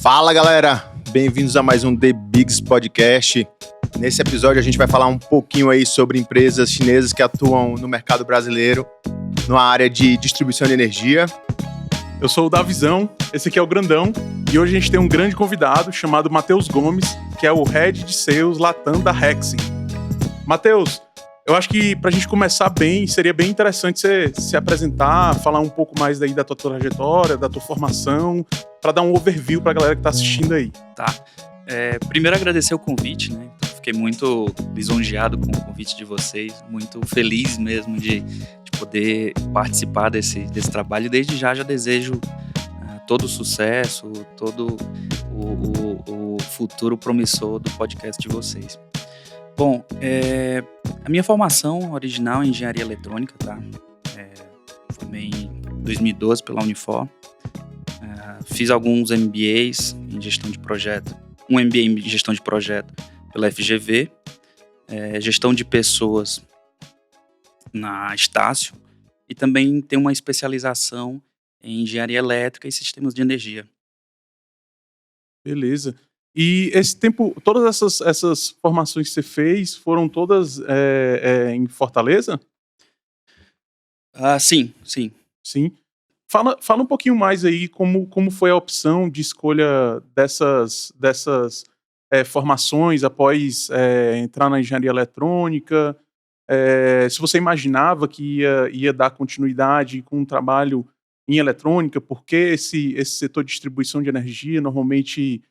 Fala galera, bem-vindos a mais um The Bigs Podcast. Nesse episódio a gente vai falar um pouquinho aí sobre empresas chinesas que atuam no mercado brasileiro, na área de distribuição de energia. Eu sou o Davizão, esse aqui é o Grandão, e hoje a gente tem um grande convidado chamado Matheus Gomes, que é o Head de Sales Latam da Rexin. Matheus, eu acho que pra gente começar bem, seria bem interessante você se apresentar, falar um pouco mais daí da tua trajetória, da tua formação, para dar um overview pra galera que tá assistindo aí. Tá. Primeiro agradecer o convite, né? Fiquei muito lisonjeado com o convite de vocês, muito feliz mesmo de poder participar desse trabalho. E desde já desejo todo o sucesso, todo o futuro promissor do podcast de vocês. Bom, a minha formação original é em engenharia eletrônica, tá? Formei em 2012 pela Unifor. Fiz alguns MBAs em gestão de projeto. Um MBA em gestão de projeto pela FGV. Gestão de pessoas na Estácio. E também tenho uma especialização em engenharia elétrica e sistemas de energia. Beleza. E esse tempo, todas essas formações que você fez foram todas em Fortaleza? Sim. Sim. Fala um pouquinho mais aí como foi a opção de escolha dessas formações após entrar na engenharia eletrônica. Se você imaginava que ia dar continuidade com um trabalho em eletrônica, porque esse setor de distribuição de energia normalmente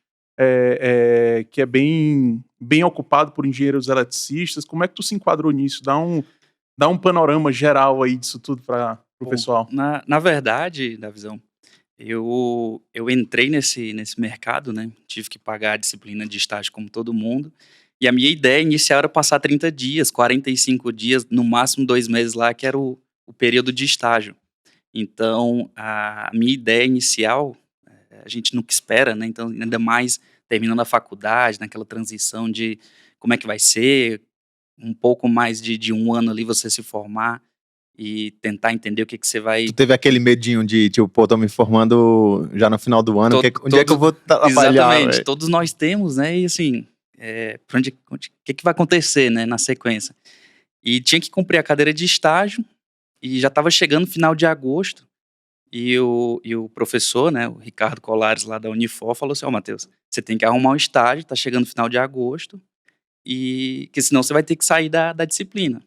que é bem ocupado por engenheiros eletricistas. Como é que tu se enquadrou nisso? Dá um panorama geral aí disso tudo para o pessoal. Na verdade, Davizão, eu entrei nesse mercado, né? Tive que pagar a disciplina de estágio como todo mundo. E a minha ideia inicial era passar 30 dias, 45 dias, no máximo 2 meses lá, que era o período de estágio. Então, a minha ideia inicial, a gente nunca espera, né? Então, ainda mais terminando a faculdade, naquela transição de como é que vai ser, um pouco mais de 1 ano ali você se formar e tentar entender o que você vai... Tu teve aquele medinho de, tipo, tô me formando já no final do ano, onde é que eu vou trabalhar? Exatamente, véio? Todos nós temos, né? E assim, o que vai acontecer, né, na sequência? E tinha que cumprir a cadeira de estágio, e já estava chegando final de agosto, e o professor, né, o Ricardo Colares lá da Unifor, falou assim: Matheus, você tem que arrumar um estágio, tá chegando final de agosto, e que senão você vai ter que sair da disciplina.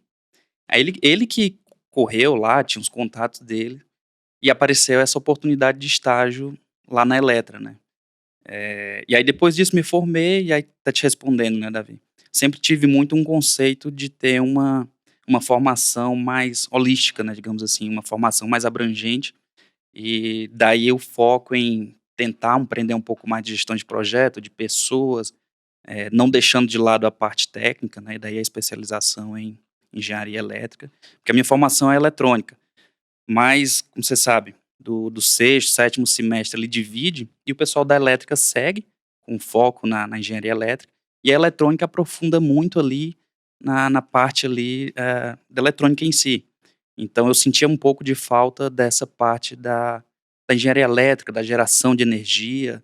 Aí ele que correu lá, tinha os contatos dele, e apareceu essa oportunidade de estágio lá na Eletra, né? E aí depois disso me formei, e aí tá te respondendo, né, Davi? Sempre tive muito um conceito de ter uma formação mais holística, né, digamos assim, uma formação mais abrangente, e daí eu foco em tentar aprender um pouco mais de gestão de projeto, de pessoas, não deixando de lado a parte técnica, né, e daí a especialização em engenharia elétrica, porque a minha formação é eletrônica, mas, como você sabe, do sexto, sétimo semestre ele divide, e o pessoal da elétrica segue, com foco na engenharia elétrica, e a eletrônica aprofunda muito ali na parte ali da eletrônica em si. Então eu sentia um pouco de falta dessa parte da engenharia elétrica, da geração de energia,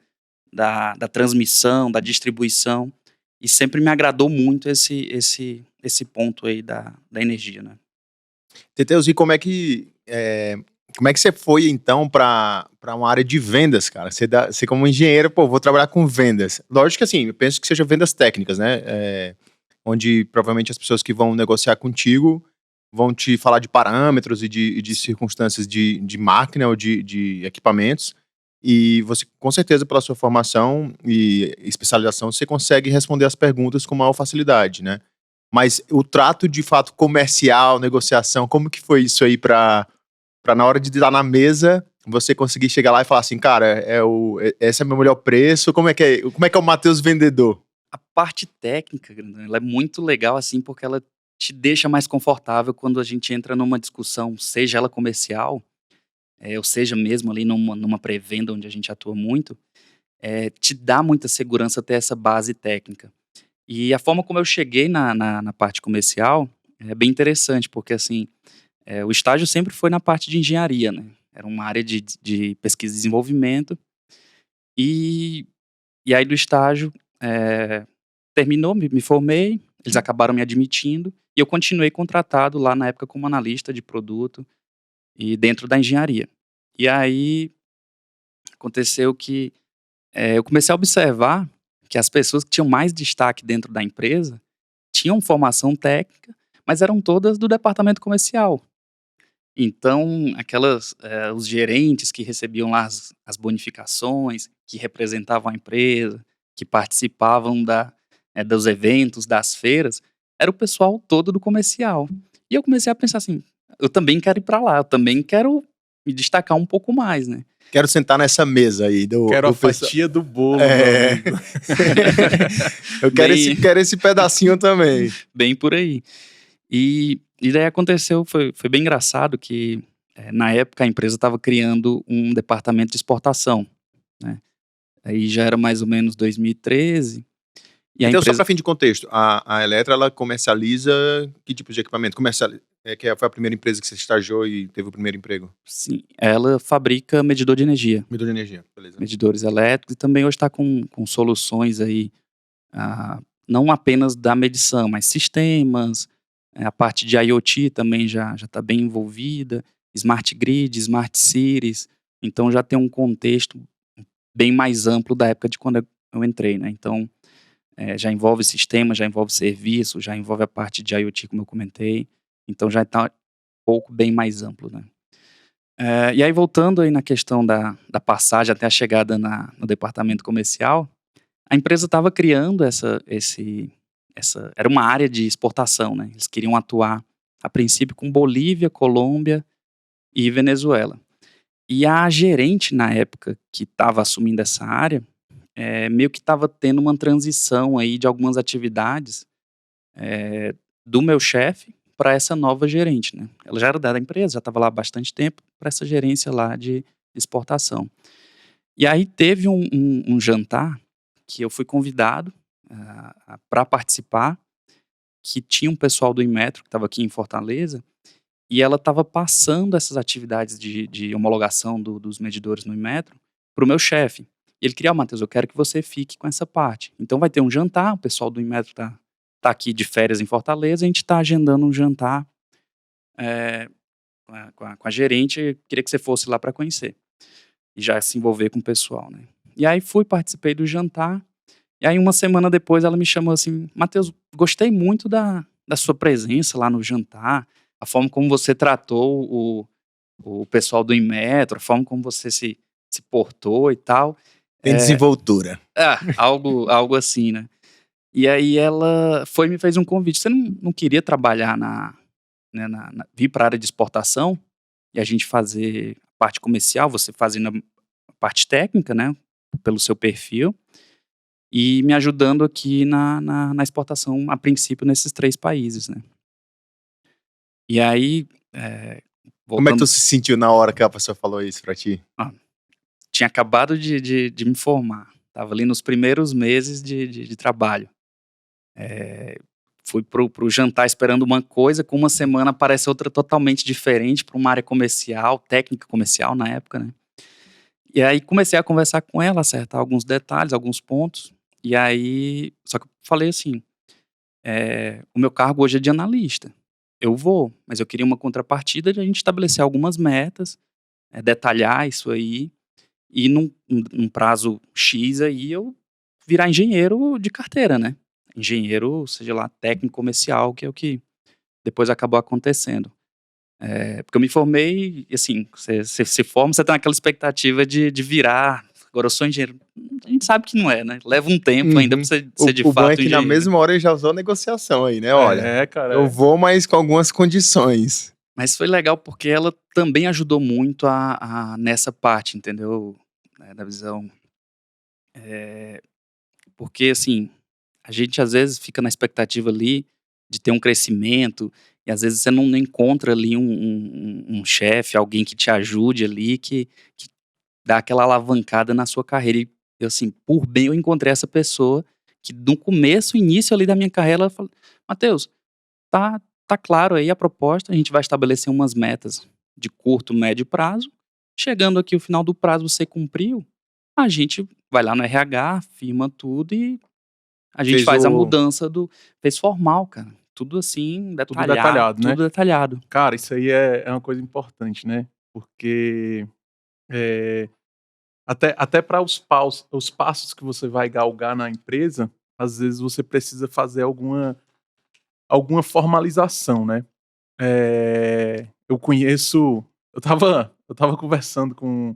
da transmissão, da distribuição, e sempre me agradou muito esse ponto aí da energia, né? Teteus, e como é que você foi, então, para uma área de vendas, cara? Você como engenheiro, vou trabalhar com vendas. Lógico que, assim, eu penso que seja vendas técnicas, né? Onde, provavelmente, as pessoas que vão negociar contigo vão te falar de parâmetros e de circunstâncias de máquina ou de equipamentos. E você, com certeza, pela sua formação e especialização, você consegue responder as perguntas com maior facilidade, né? Mas o trato, de fato, comercial, negociação, como que foi isso aí para na hora de estar na mesa, você conseguir chegar lá e falar assim, cara, esse é meu melhor preço, como é que é o Matheus vendedor? A parte técnica, ela é muito legal, assim, porque ela te deixa mais confortável quando a gente entra numa discussão, seja ela comercial, ou seja mesmo ali numa pré-venda onde a gente atua muito, te dá muita segurança ter essa base técnica. E a forma como eu cheguei na parte comercial é bem interessante, porque assim, o estágio sempre foi na parte de engenharia, né? Era uma área de pesquisa e desenvolvimento. E E aí do estágio, terminou, me formei, eles acabaram me admitindo, e eu continuei contratado lá na época como analista de produto e dentro da engenharia. E aí aconteceu que eu comecei a observar que as pessoas que tinham mais destaque dentro da empresa tinham formação técnica, mas eram todas do departamento comercial. Então, os gerentes que recebiam lá as bonificações, que representavam a empresa, que participavam dos eventos, das feiras, era o pessoal todo do comercial. E eu comecei a pensar assim, eu também quero ir para lá, eu também quero me destacar um pouco mais, né? Quero sentar nessa mesa aí Quero a pessoal. fatia do bolo, É. meu amigo. Eu quero esse pedacinho também. Bem por aí. E daí aconteceu, foi bem engraçado que na época a empresa estava criando um departamento de exportação, né? Aí já era mais ou menos 2013. E a Então, só empresa, para fim de contexto, a Eletra, ela comercializa que tipo de equipamento? Foi a primeira empresa que você estagiou e teve o primeiro emprego? sim, ela fabrica medidor de energia, Medidor de energia, beleza. medidores elétricos, e também hoje está com soluções aí, não apenas da medição, mas sistemas, a parte de IoT também já está bem envolvida, Smart Grid, Smart Cities, então já tem um contexto bem mais amplo da época de quando eu entrei, né? Então, já envolve sistema, já envolve serviço, já envolve a parte de IoT, como eu comentei, então já está um pouco bem mais amplo, né? E aí, voltando aí na questão da passagem até a chegada no departamento comercial, a empresa estava criando era uma área de exportação, né? Eles queriam atuar, a princípio, com Bolívia, Colômbia e Venezuela. E a gerente, na época, que estava assumindo essa área, meio que estava tendo uma transição aí de algumas atividades do meu chefe para essa nova gerente, né? Ela já era da empresa, já estava lá há bastante tempo, para essa gerência lá de exportação. E aí teve um jantar que eu fui convidado para participar, que tinha um pessoal do Inmetro, que estava aqui em Fortaleza, e ela estava passando essas atividades de homologação dos medidores no Inmetro para o meu chefe. E ele queria, Matheus, eu quero que você fique com essa parte. Então vai ter um jantar, o pessoal do Inmetro tá aqui de férias em Fortaleza, a gente está agendando um jantar com a gerente, queria que você fosse lá para conhecer. E já se envolver com o pessoal, né? E aí participei do jantar, e aí uma semana depois ela me chamou assim, Matheus, gostei muito da sua presença lá no jantar, a forma como você tratou o pessoal do Inmetro, a forma como você se portou e tal. Tem desenvoltura. Algo assim, né? E aí ela me fez um convite, você não queria trabalhar vir para a área de exportação e a gente fazer a parte comercial, você fazendo a parte técnica, né, pelo seu perfil, e me ajudando aqui na exportação, a princípio, nesses 3 países, né. E aí, Como é que voltando, tu se sentiu na hora que a pessoa falou isso pra ti? tinha acabado de me formar, estava ali nos primeiros meses de trabalho. Fui pro jantar esperando uma coisa, com uma semana aparece outra totalmente diferente para uma área comercial, técnica comercial na época, né. E aí comecei a conversar com ela, acertar alguns detalhes, alguns pontos, e aí só que eu falei assim, o meu cargo hoje é de analista, eu vou, mas eu queria uma contrapartida de a gente estabelecer algumas metas, detalhar isso aí, e num prazo X aí eu virar engenheiro de carteira, né. Engenheiro, seja lá, técnico comercial, que é o que depois acabou acontecendo. Porque eu me formei e, assim, você se forma, você tem aquela expectativa de virar, agora eu sou engenheiro. A gente sabe que não é, né, leva um tempo ainda pra você ser de O bom fato é que na engenheiro. mesma hora ele já usou a negociação aí, né? Olha, Cara. eu vou, mas com algumas condições. Mas foi legal porque ela também ajudou muito nessa parte, entendeu, da visão. Porque, assim, a gente às vezes fica na expectativa ali de ter um crescimento, e às vezes você não encontra ali um chefe, alguém que te ajude ali, que dá aquela alavancada na sua carreira. E eu, assim, por bem, eu encontrei essa pessoa que no começo, início ali da minha carreira, ela falou: Matheus, tá claro aí a proposta, a gente vai estabelecer umas metas de curto, médio prazo. Chegando aqui o final do prazo, você cumpriu, a gente vai lá no RH, firma tudo e a gente Fez faz a o- mudança fez formal, cara. Tudo assim, Tudo detalhado, né? tudo detalhado. Cara, isso aí é uma coisa importante, né? Porque é, até para os passos que você vai galgar na empresa, às vezes você precisa fazer alguma formalização, né? Eu conheço. Eu tava conversando com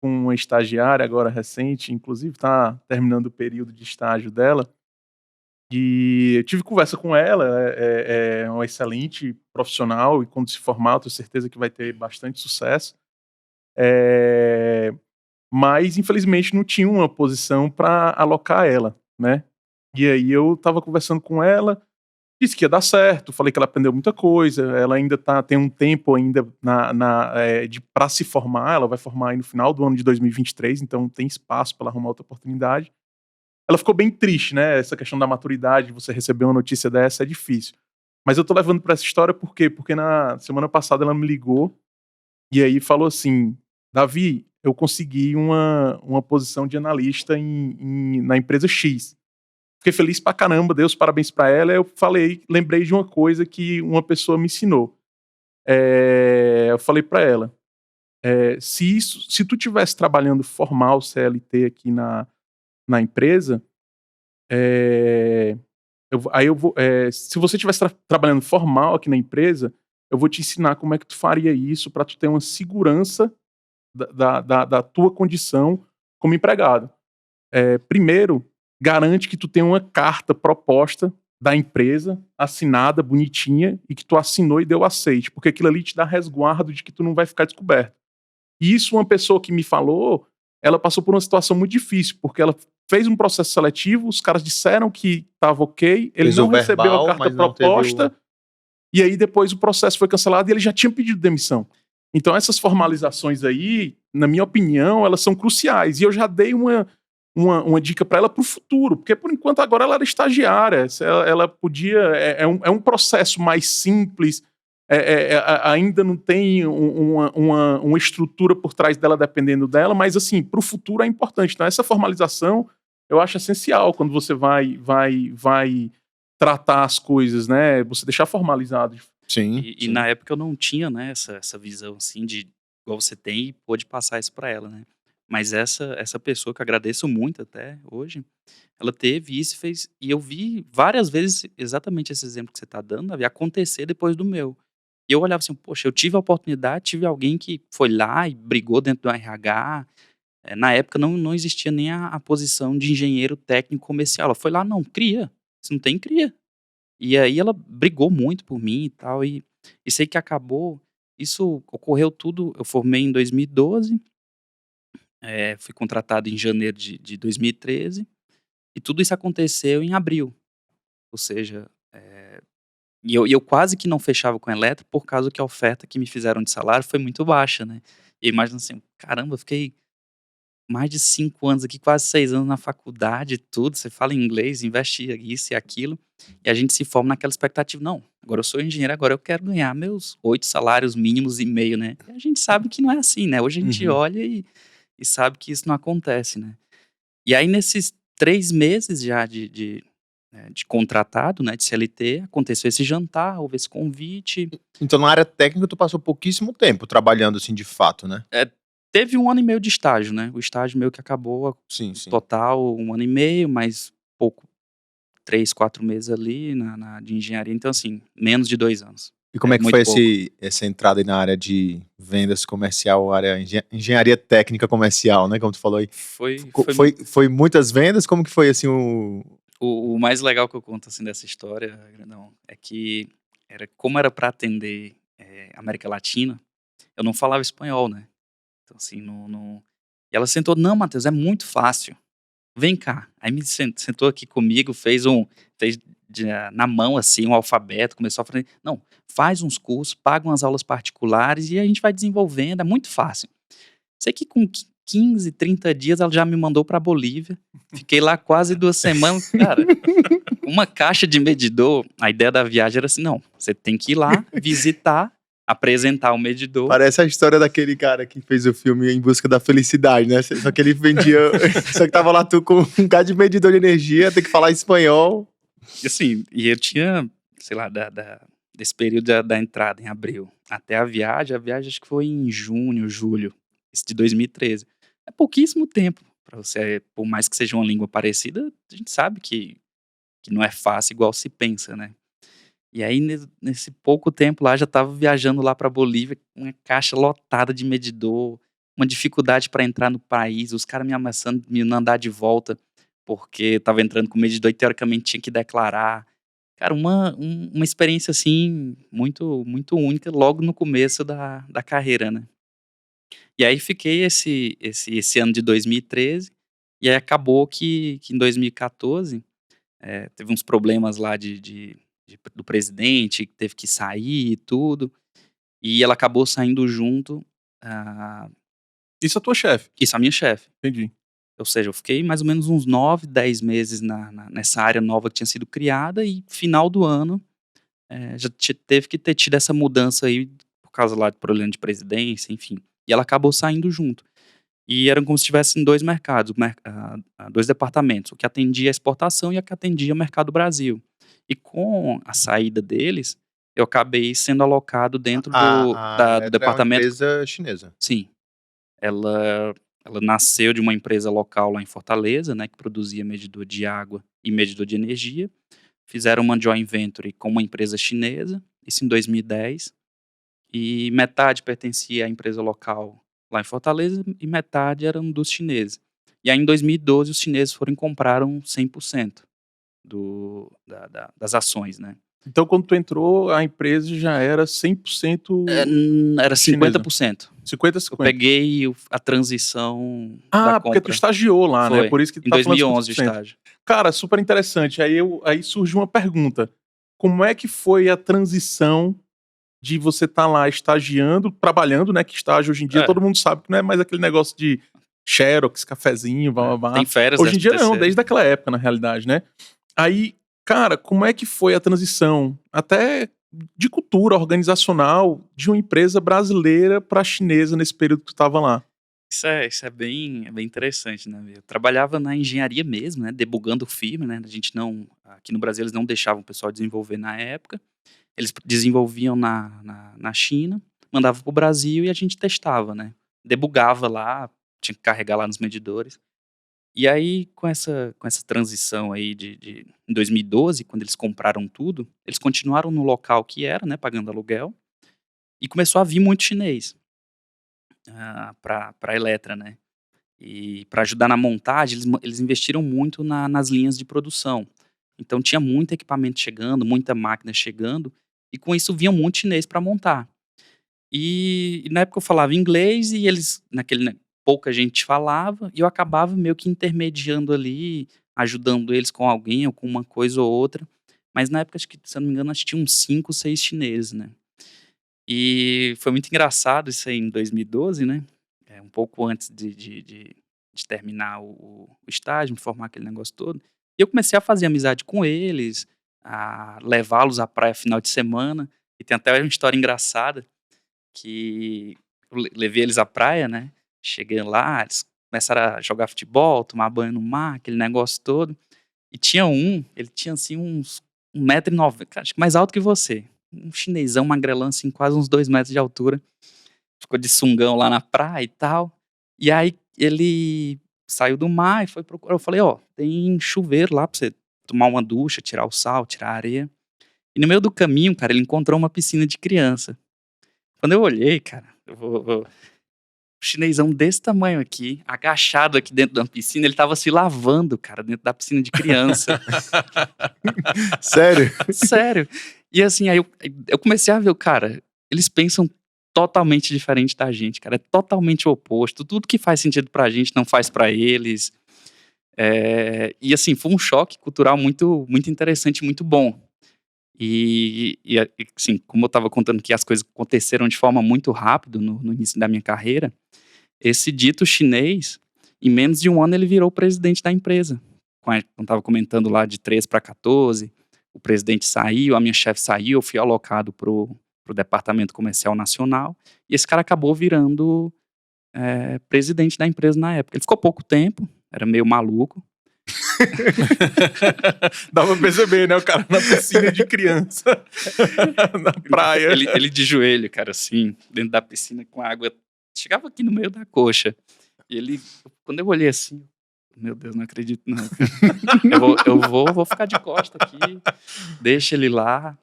uma estagiária agora recente, inclusive tá terminando o período de estágio dela. E eu tive conversa com ela, é uma excelente profissional e quando se formar, eu tenho certeza que vai ter bastante sucesso. Mas infelizmente não tinha uma posição para alocar ela, né? E aí eu estava conversando com ela, disse que ia dar certo, falei que ela aprendeu muita coisa, ela ainda tem um tempo ainda para se formar, ela vai formar aí no final do ano de 2023, então tem espaço para ela arrumar outra oportunidade. Ela ficou bem triste, né? Essa questão da maturidade, você receber uma notícia dessa é difícil. Mas eu tô levando para essa história por quê? Porque na semana passada ela me ligou e aí falou assim: Davi, eu consegui uma posição de analista na empresa X. Fiquei feliz pra caramba, dei os parabéns pra ela. Eu lembrei de uma coisa que uma pessoa me ensinou. Eu falei pra ela: se tu tivesse trabalhando formal CLT aqui na empresa, se você estivesse trabalhando formal aqui na empresa, eu vou te ensinar como é que tu faria isso para tu ter uma segurança da tua condição como empregado. Primeiro, garante que tu tem uma carta proposta da empresa, assinada, bonitinha, e que tu assinou e deu aceite, porque aquilo ali te dá resguardo de que tu não vai ficar descoberto. E isso, uma pessoa que me falou, ela passou por uma situação muito difícil, porque ela fez um processo seletivo, os caras disseram que estava ok, ele Fez não o recebeu verbal, a carta mas não teve proposta, e aí depois o processo foi cancelado e ele já tinha pedido demissão. Então essas formalizações aí, na minha opinião, elas são cruciais. E eu já dei uma dica para ela para o futuro, porque por enquanto agora ela era estagiária, ela podia. É um processo mais simples, ainda não tem uma estrutura por trás dela dependendo dela, mas assim, para o futuro é importante. Então, essa formalização eu acho essencial quando você vai tratar as coisas, né? Você deixar formalizado. Sim, E sim. na época eu não tinha, né, essa visão assim de igual você tem e pôde passar isso pra ela, né? Mas essa pessoa que eu agradeço muito até hoje, ela teve isso e eu vi várias vezes exatamente esse exemplo que você tá dando, Davi, acontecer depois do meu. E eu olhava assim, poxa, eu tive a oportunidade, tive alguém que foi lá e brigou dentro do RH. Na época não existia nem a posição de engenheiro técnico comercial. Ela foi lá, não, cria. Se não tem, cria. E aí ela brigou muito por mim e tal, e sei que acabou isso ocorreu tudo eu formei em 2012, fui contratado em janeiro de 2013, e tudo isso aconteceu em abril. Ou seja, e eu quase que não fechava com a Eletra, por causa que a oferta que me fizeram de salário foi muito baixa, né. E imagina assim: "Caramba, eu fiquei mais de 5 anos aqui, quase 6 anos na faculdade e tudo, você fala inglês, investe isso e aquilo, e a gente se forma naquela expectativa, não, agora eu sou engenheiro, agora eu quero ganhar meus 8 salários mínimos e meio, né. E a gente sabe que não é assim, né, hoje a gente Uhum. olha e sabe que isso não acontece, né. E aí nesses 3 meses já de contratado, né, de CLT, aconteceu esse jantar, houve esse convite. Então, na área técnica, tu passou pouquíssimo tempo trabalhando assim de fato, né? Teve 1 ano e meio de estágio, né, o estágio meu que acabou, Sim, sim. total 1 ano e meio, mas pouco 3, 4 meses ali na de engenharia, então assim, menos de 2 anos. E como é que Muito foi pouco. essa entrada aí na área de vendas comercial, área engenharia técnica comercial, né, como tu falou aí. Foi muitas vendas? Como que foi assim o mais legal que eu conto, assim, dessa história, Grandão, é que como era para atender, América Latina, eu não falava espanhol, né. Então assim, não e ela sentou: "Não, Matheus, é muito fácil. Vem cá". Aí me sentou aqui comigo, fez na mão, assim, um alfabeto, começou a falar: "Não, faz uns cursos, paga umas aulas particulares e a gente vai desenvolvendo, é muito fácil". Sei que com 15, 30 dias ela já me mandou pra Bolívia, fiquei lá quase 2 semanas, cara, uma caixa de medidor, a ideia da viagem era assim: "Não, você tem que ir lá, visitar, apresentar o medidor. Parece a história daquele cara que fez o filme Em Busca da Felicidade, né? Só que ele vendia. Só que tava lá tu com um cara de medidor de energia, tem que falar espanhol. E assim, e eu tinha, sei lá, desse período da entrada, em abril, até a viagem acho que foi em junho, julho, isso de 2013. É pouquíssimo tempo para você, por mais que seja uma língua parecida, a gente sabe que não é fácil igual se pensa, né? E aí, nesse pouco tempo lá, já tava viajando lá pra Bolívia, com uma caixa lotada de medidor, uma dificuldade para entrar no país, os caras me ameaçando, me mandar de volta, porque tava entrando com medidor e teoricamente tinha que declarar. Cara, uma experiência, assim, muito, muito única logo no começo da carreira, né? E aí fiquei esse ano de 2013, e aí acabou que em 2014 teve uns problemas lá do presidente, que teve que sair e tudo, e ela acabou saindo junto, Isso é tua chefe. isso, a minha chefe. Entendi. Ou seja, eu fiquei mais ou menos uns 9, 10 meses nessa área nova que tinha sido criada, e final do ano já teve que ter tido essa mudança aí, por causa lá do problema de presidência, enfim. E ela acabou saindo junto. E eram como se tivessem dois mercados, dois departamentos, o que atendia a exportação e o que atendia o mercado Brasil. E com a saída deles, eu acabei sendo alocado dentro do A Eletra é uma departamento. empresa chinesa. Sim, ela nasceu de uma empresa local lá em Fortaleza, né, que produzia medidor de água e medidor de energia. Fizeram uma joint venture com uma empresa chinesa, isso em 2010, e metade pertencia à empresa local lá em Fortaleza e metade eram dos chineses. E aí em 2012 os chineses foram e compraram 100% das ações, né. Então, quando tu entrou, a empresa já era 100% Era chinesa. 50%. 50-50. Eu peguei a transição da porque tu compra. estagiou lá, né? Foi, Por isso que tu em tá falando 2011 o 50%. estágio. Cara, super interessante. Aí surge uma pergunta. Como é que foi a transição de você estar lá estagiando, trabalhando, né? Que estágio hoje em dia todo mundo sabe que não é mais aquele negócio de xerox, cafezinho, blá, blá, blá. Tem férias, Hoje em dia não, 13º. desde aquela época, na realidade, né? Aí, cara, como é que foi a transição, até de cultura organizacional, de uma empresa brasileira para chinesa nesse período que tu estava lá? Isso é bem interessante, né? Eu trabalhava na engenharia mesmo, né? Debugando firmware, né? A gente não, aqui no Brasil eles não deixavam o pessoal desenvolver na época. Eles desenvolviam na China, mandavam para o Brasil e a gente testava, né? Debugava lá, tinha que carregar lá nos medidores. E aí, com essa transição aí em 2012, quando eles compraram tudo, eles continuaram no local que era, né, pagando aluguel, e começou a vir muito chinês para a Eletra, né. E para ajudar na montagem, eles investiram muito nas linhas de produção. Então tinha muito equipamento chegando, muita máquina chegando, e com isso vinha muito chinês para montar. E na época eu falava inglês e eles, né, pouca gente falava, e eu acabava meio que intermediando ali, ajudando eles com alguém ou com uma coisa ou outra. Mas na época, acho que, se eu não me engano, acho que tinha uns 5, 6 chineses, né. E foi muito engraçado isso aí em 2012, né, um pouco antes de terminar o estágio, me formar aquele negócio todo. E eu comecei a fazer amizade com eles, a levá-los à praia final de semana, e tem até uma história engraçada, que eu levei eles à praia, né, cheguei lá, eles começaram a jogar futebol, tomar banho no mar, aquele negócio todo, e tinha ele tinha assim uns 1,90 m, cara, acho que mais alto que você, um chinesão magrelão assim, quase uns 2 metros de altura, ficou de sungão lá na praia e tal, e aí ele saiu do mar e foi procurar, eu falei: "Ó, tem chuveiro lá pra você tomar uma ducha, tirar o sal, tirar a areia", e no meio do caminho, cara, ele encontrou uma piscina de criança. Quando eu olhei, cara, um chinesão desse tamanho aqui, agachado aqui dentro da piscina, ele estava se lavando, cara, dentro da piscina de criança. Sério? Sério. E assim, aí eu comecei a ver, cara, eles pensam totalmente diferente da gente, cara, é totalmente o oposto. Tudo que faz sentido pra gente não faz pra eles. E assim, foi um choque cultural muito, muito interessante, muito bom. E assim, como eu estava contando que as coisas aconteceram de forma muito rápida no início da minha carreira, esse dito chinês, em menos de um ano ele virou o presidente da empresa. Quando estava comentando lá de 13 para 14, o presidente saiu, a minha chefe saiu, eu fui alocado pro pro departamento comercial nacional, e esse cara acabou virando presidente da empresa na época. Ele ficou pouco tempo, era meio maluco. Dá pra perceber, né? O cara na piscina de criança, na praia. Ele de joelho, cara, assim, dentro da piscina com água. Chegava aqui no meio da coxa. E ele, quando eu olhei assim, meu Deus, não acredito não, cara. Eu vou ficar de costa aqui, deixa ele lá.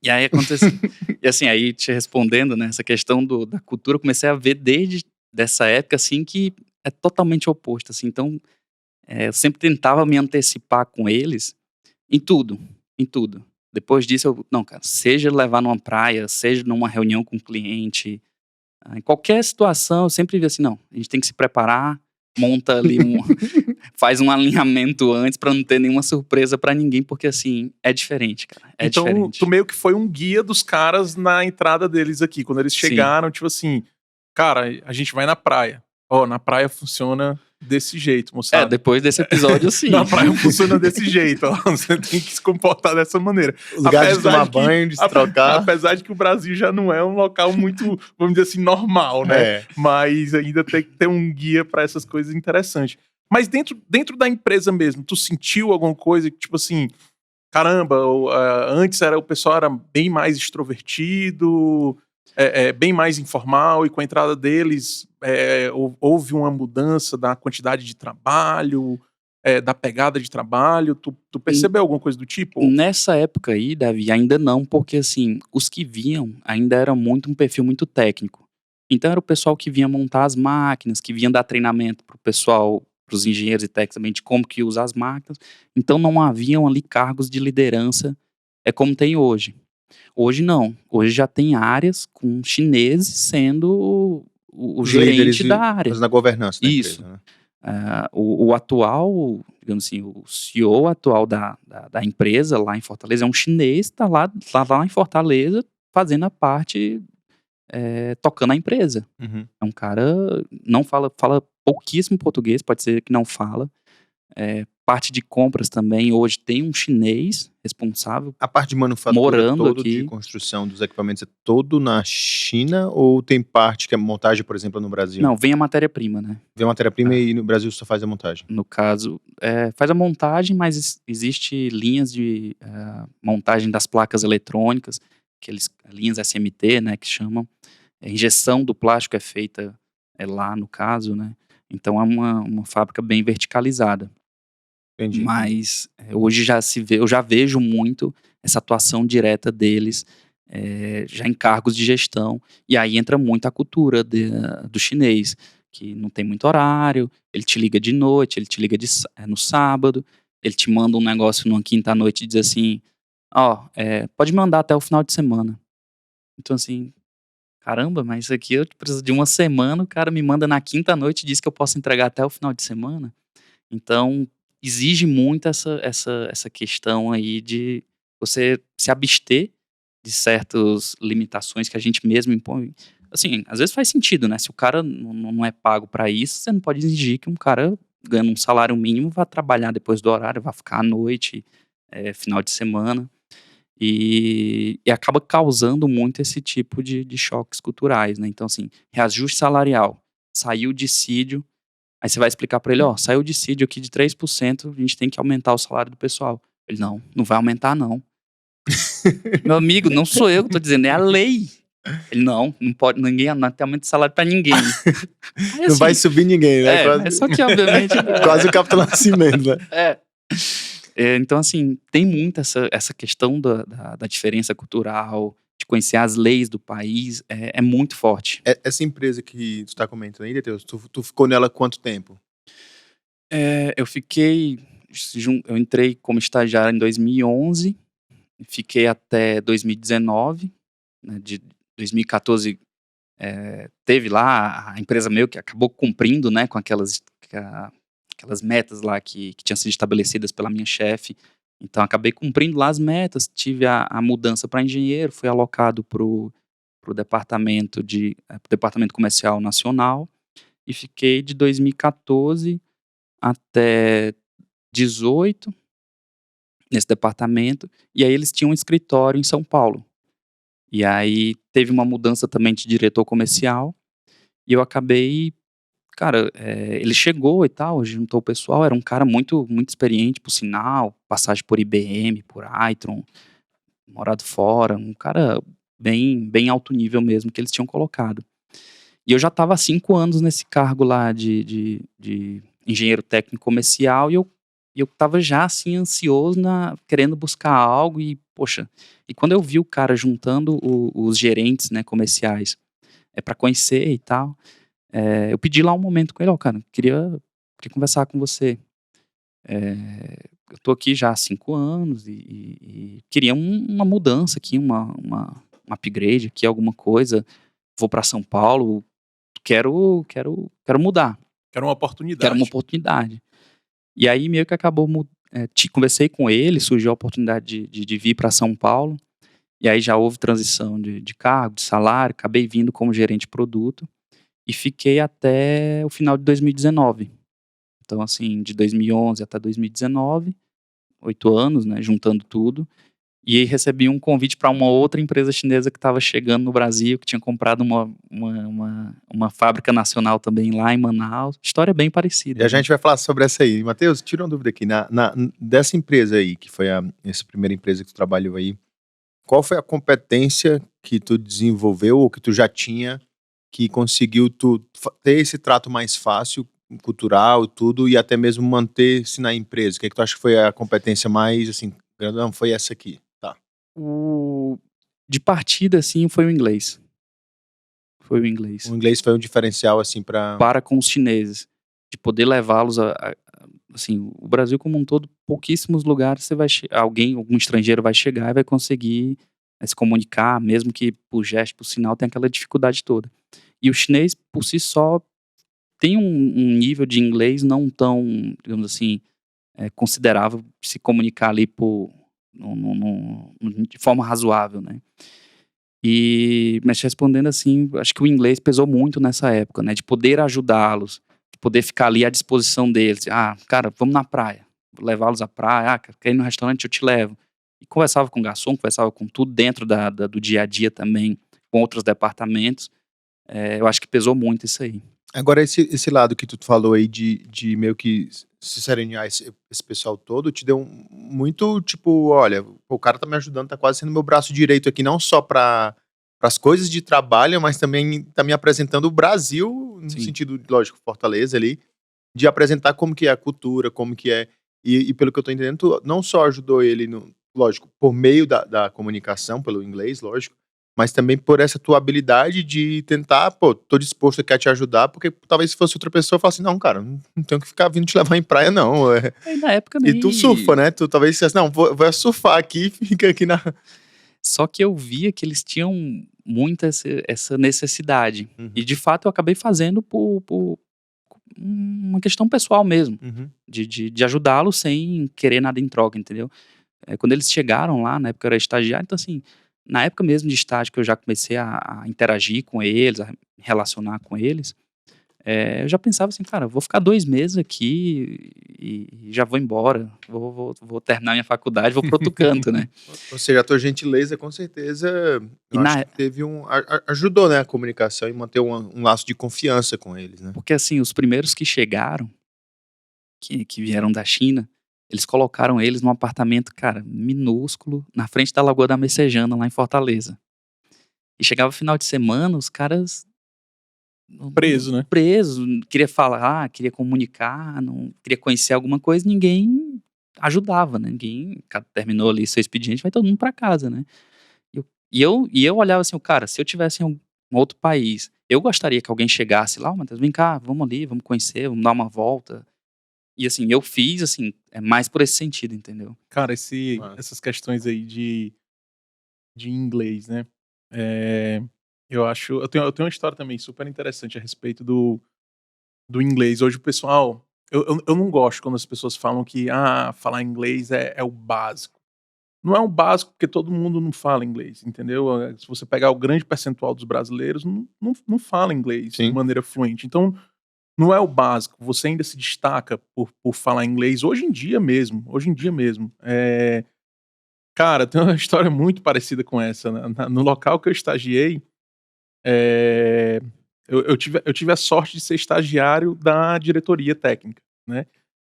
E aí aconteceu. E assim, aí te respondendo, né, essa questão da cultura, eu comecei a ver desde dessa época, assim, que é totalmente oposto, assim. Então, eu sempre tentava me antecipar com eles em tudo, em tudo. Depois disso, não, cara, seja levar numa praia, seja numa reunião com um cliente, em qualquer situação, eu sempre vi assim, não, a gente tem que se preparar, monta ali faz um alinhamento antes pra não ter nenhuma surpresa pra ninguém, porque assim, é diferente, cara, é então, diferente. tu meio que foi um guia dos caras na entrada deles aqui, quando eles chegaram, tipo assim, cara, a gente vai na praia. Ó, na praia funciona desse jeito, moçada. Depois desse episódio, sim. Na praia funciona desse jeito, ó. Você tem que se comportar dessa maneira. O lugar de tomar banho, de se trocar. Apesar de que o Brasil já não é um local muito, vamos dizer assim, normal, né? Mas ainda tem que ter um guia pra essas coisas interessantes. Mas dentro da empresa mesmo, tu sentiu alguma coisa que, tipo assim, caramba, antes o pessoal era bem mais extrovertido, bem mais informal, e com a entrada deles houve uma mudança da quantidade de trabalho, da pegada de trabalho. Tu percebeu alguma coisa do tipo? Nessa época aí, Davi, ainda não, porque assim, os que vinham ainda era muito um perfil muito técnico. Então era o pessoal que vinha montar as máquinas, que vinha dar treinamento pro pessoal, pros engenheiros e técnicos também, de como que usa as máquinas. Então não haviam ali cargos de liderança, como tem hoje. Hoje não. Hoje já tem áreas com chineses sendo o gerente da área. Fazendo a governança da Isso. empresa, né? O atual, digamos assim, o CEO atual da empresa lá em Fortaleza é um chinês, tá lá em Fortaleza fazendo a parte, tocando a empresa. Uhum. É um cara, não fala pouquíssimo português, pode ser que não fala. Parte de compras também, hoje tem um chinês responsável. A parte de manufatura Morando todo aqui. de construção dos equipamentos é todo na China ou tem parte que é montagem, por exemplo, no Brasil? Não, vem a matéria-prima, né? Vem a matéria-prima e no Brasil só faz a montagem. No caso, faz a montagem, mas existe linhas de montagem das placas eletrônicas, linhas SMT, né, que chamam. A injeção do plástico é feita lá, no caso, né? Então é uma fábrica bem verticalizada. Entendi. Mas hoje eu já vejo muito essa atuação direta deles, já em cargos de gestão, e aí entra muito a cultura do chinês, que não tem muito horário, ele te liga de noite, ele te liga no sábado, ele te manda um negócio numa quinta-noite e diz assim, pode mandar até o final de semana. Então assim, caramba, mas isso aqui eu preciso de uma semana, o cara me manda na quinta-noite e diz que eu posso entregar até o final de semana. Então, exige muito essa questão aí de você se abster de certas limitações que a gente mesmo impõe. Assim, às vezes faz sentido, né? Se o cara não é pago pra isso, você não pode exigir que um cara ganhando um salário mínimo vá trabalhar depois do horário, vá ficar à noite, final de semana. E acaba causando muito esse tipo de choques culturais, né? Então, assim, reajuste salarial, saiu o dissídio, aí você vai explicar pra ele, saiu o dissídio aqui de 3%, a gente tem que aumentar o salário do pessoal. Ele, não vai aumentar não. Meu amigo, não sou eu que tô dizendo, é a lei. Ele, não pode, ninguém, não tem aumento de salário pra ninguém. Aí, não vai subir ninguém, né? Quase, só que obviamente... quase o Capitão Nascimento, né? Então, assim, tem muito essa questão da diferença cultural, de conhecer as leis do país, é muito forte. Essa empresa que tu tá comentando aí, Deus, tu ficou nela quanto tempo? Eu entrei como estagiário em 2011, fiquei até 2019, né, de 2014 teve lá a empresa meio que acabou cumprindo, né, com aquelas metas lá que tinham sido estabelecidas pela minha chefe. Então acabei cumprindo lá as metas, tive a mudança para engenheiro, fui alocado pro departamento comercial nacional e fiquei de 2014 até 18 nesse departamento, e aí eles tinham um escritório em São Paulo. E aí teve uma mudança também de diretor comercial e eu acabei, cara, ele chegou e tal, juntou o pessoal, era um cara muito muito experiente, por sinal, passagem por IBM, por Itron, morado fora, um cara bem alto nível mesmo que eles tinham colocado. E eu já estava há 5 anos nesse cargo lá de engenheiro técnico comercial e eu estava já, assim, ansioso querendo buscar algo e, poxa, e quando eu vi o cara juntando os gerentes, né, comerciais, para conhecer e tal, eu pedi lá um momento com ele: "Ó, cara, queria conversar com você. Eu tô aqui já há 5 anos e queria uma mudança aqui, um upgrade aqui, alguma coisa. Vou para São Paulo, quero mudar, Que era uma quero uma oportunidade. oportunidade". E aí meio que acabou conversei com ele, surgiu a oportunidade de vir para São Paulo, e aí já houve transição de cargo, de salário, acabei vindo como gerente de produto, e fiquei até o final de 2019. Então assim, de 2011 até 2019, 8 anos, né, juntando tudo. E aí recebi um convite para uma outra empresa chinesa que estava chegando no Brasil, que tinha comprado uma fábrica nacional também lá em Manaus. História bem parecida, Já né. a gente vai falar sobre essa aí. Matheus, tira uma dúvida aqui, dessa empresa aí, que foi essa primeira empresa que tu trabalhou aí, qual foi a competência que tu desenvolveu ou que tu já tinha, que conseguiu ter esse trato mais fácil, cultural e tudo, e até mesmo manter-se na empresa? O que é que tu acha que foi a competência mais, assim, grandão, foi essa aqui, tá. O De partida, assim, foi o inglês. Foi o inglês. O inglês foi um diferencial, assim, pra... Para com os chineses, de poder levá-los assim, o Brasil como um todo, pouquíssimos lugares você vai algum estrangeiro vai chegar e vai conseguir, se comunicar, mesmo que por gesto, por sinal, tem aquela dificuldade toda. E o chinês, por si só, tem um nível de inglês não tão, digamos assim, considerável, se comunicar ali de forma razoável, né. Mas respondendo assim, acho que o inglês pesou muito nessa época, né, de poder ajudá-los, de poder ficar ali à disposição deles. "Ah, cara, vamos na praia", vou levá-los à praia. "Ah, cara, quer ir no restaurante? Eu te levo". E conversava com o garçom, conversava com tudo dentro do dia a dia também, com outros departamentos. Eu acho que pesou muito isso aí. Agora esse lado que tu falou aí de meio que se serenar esse pessoal todo, te deu muito, tipo: "Olha, o cara tá me ajudando, tá quase sendo meu braço direito aqui, não só para as coisas de trabalho, mas também tá me apresentando o Brasil", no Sim. sentido, lógico, Fortaleza ali, de apresentar como que é a cultura, como que é, e pelo que eu tô entendendo, tu não só ajudou ele no, lógico, por meio da comunicação, pelo inglês, lógico, mas também por essa tua habilidade de tentar, pô, tô disposto aqui a te ajudar, porque talvez se fosse outra pessoa, eu falasse: "Não, cara, não tenho que ficar vindo te levar em praia não". Aí na época E tu surfa, nem né, tu talvez dissesse: "Não, vou surfar aqui, fica aqui na..." Só que eu via que eles tinham muito essa necessidade. E Uhum, de fato eu acabei fazendo por uma questão pessoal mesmo, uhum. de ajudá-los sem querer nada em troca, entendeu. Quando eles chegaram lá, na época eu era estagiário, então assim, na época mesmo de estágio que eu já comecei a interagir com eles, a me relacionar com eles, eu já pensava assim: "Cara, eu vou ficar 2 meses aqui e já vou embora, vou terminar minha faculdade, vou para outro canto", né. Ou seja, a tua gentileza com certeza, E eu acho na que teve ajudou, né, a comunicação e manter um laço de confiança com eles, né. Porque assim, os primeiros que chegaram, que vieram da China, eles colocaram eles num apartamento, cara, minúsculo, na frente da Lagoa da Messejana, lá em Fortaleza. E chegava final de semana, os caras Preso, né? presos, queria falar, queria comunicar, não queria conhecer alguma coisa, ninguém ajudava, né, ninguém terminou ali seu expediente, vai todo mundo pra casa, né. E eu olhava assim: "Cara, se eu tivesse em um outro país, eu gostaria que alguém chegasse lá: 'Ó, Matheus, vem cá, vamos ali, vamos conhecer, vamos dar uma volta'". E assim, eu fiz, assim, mais por esse sentido, entendeu. Cara, Massa. essas questões aí de inglês, né? É, eu acho. Eu tenho uma história também super interessante a respeito do inglês. Hoje o pessoal. Eu não gosto quando as pessoas falam que falar inglês é o básico. Não é o básico porque todo mundo não fala inglês, entendeu? Se você pegar o grande percentual dos brasileiros, não fala inglês de Sim. maneira fluente. Então, não é o básico. Você ainda se destaca por falar inglês hoje em dia mesmo. Hoje em dia mesmo. Cara, tem uma história muito parecida com essa, né. No local que eu estagiei, eh, eu tive a sorte de ser estagiário da diretoria técnica, né.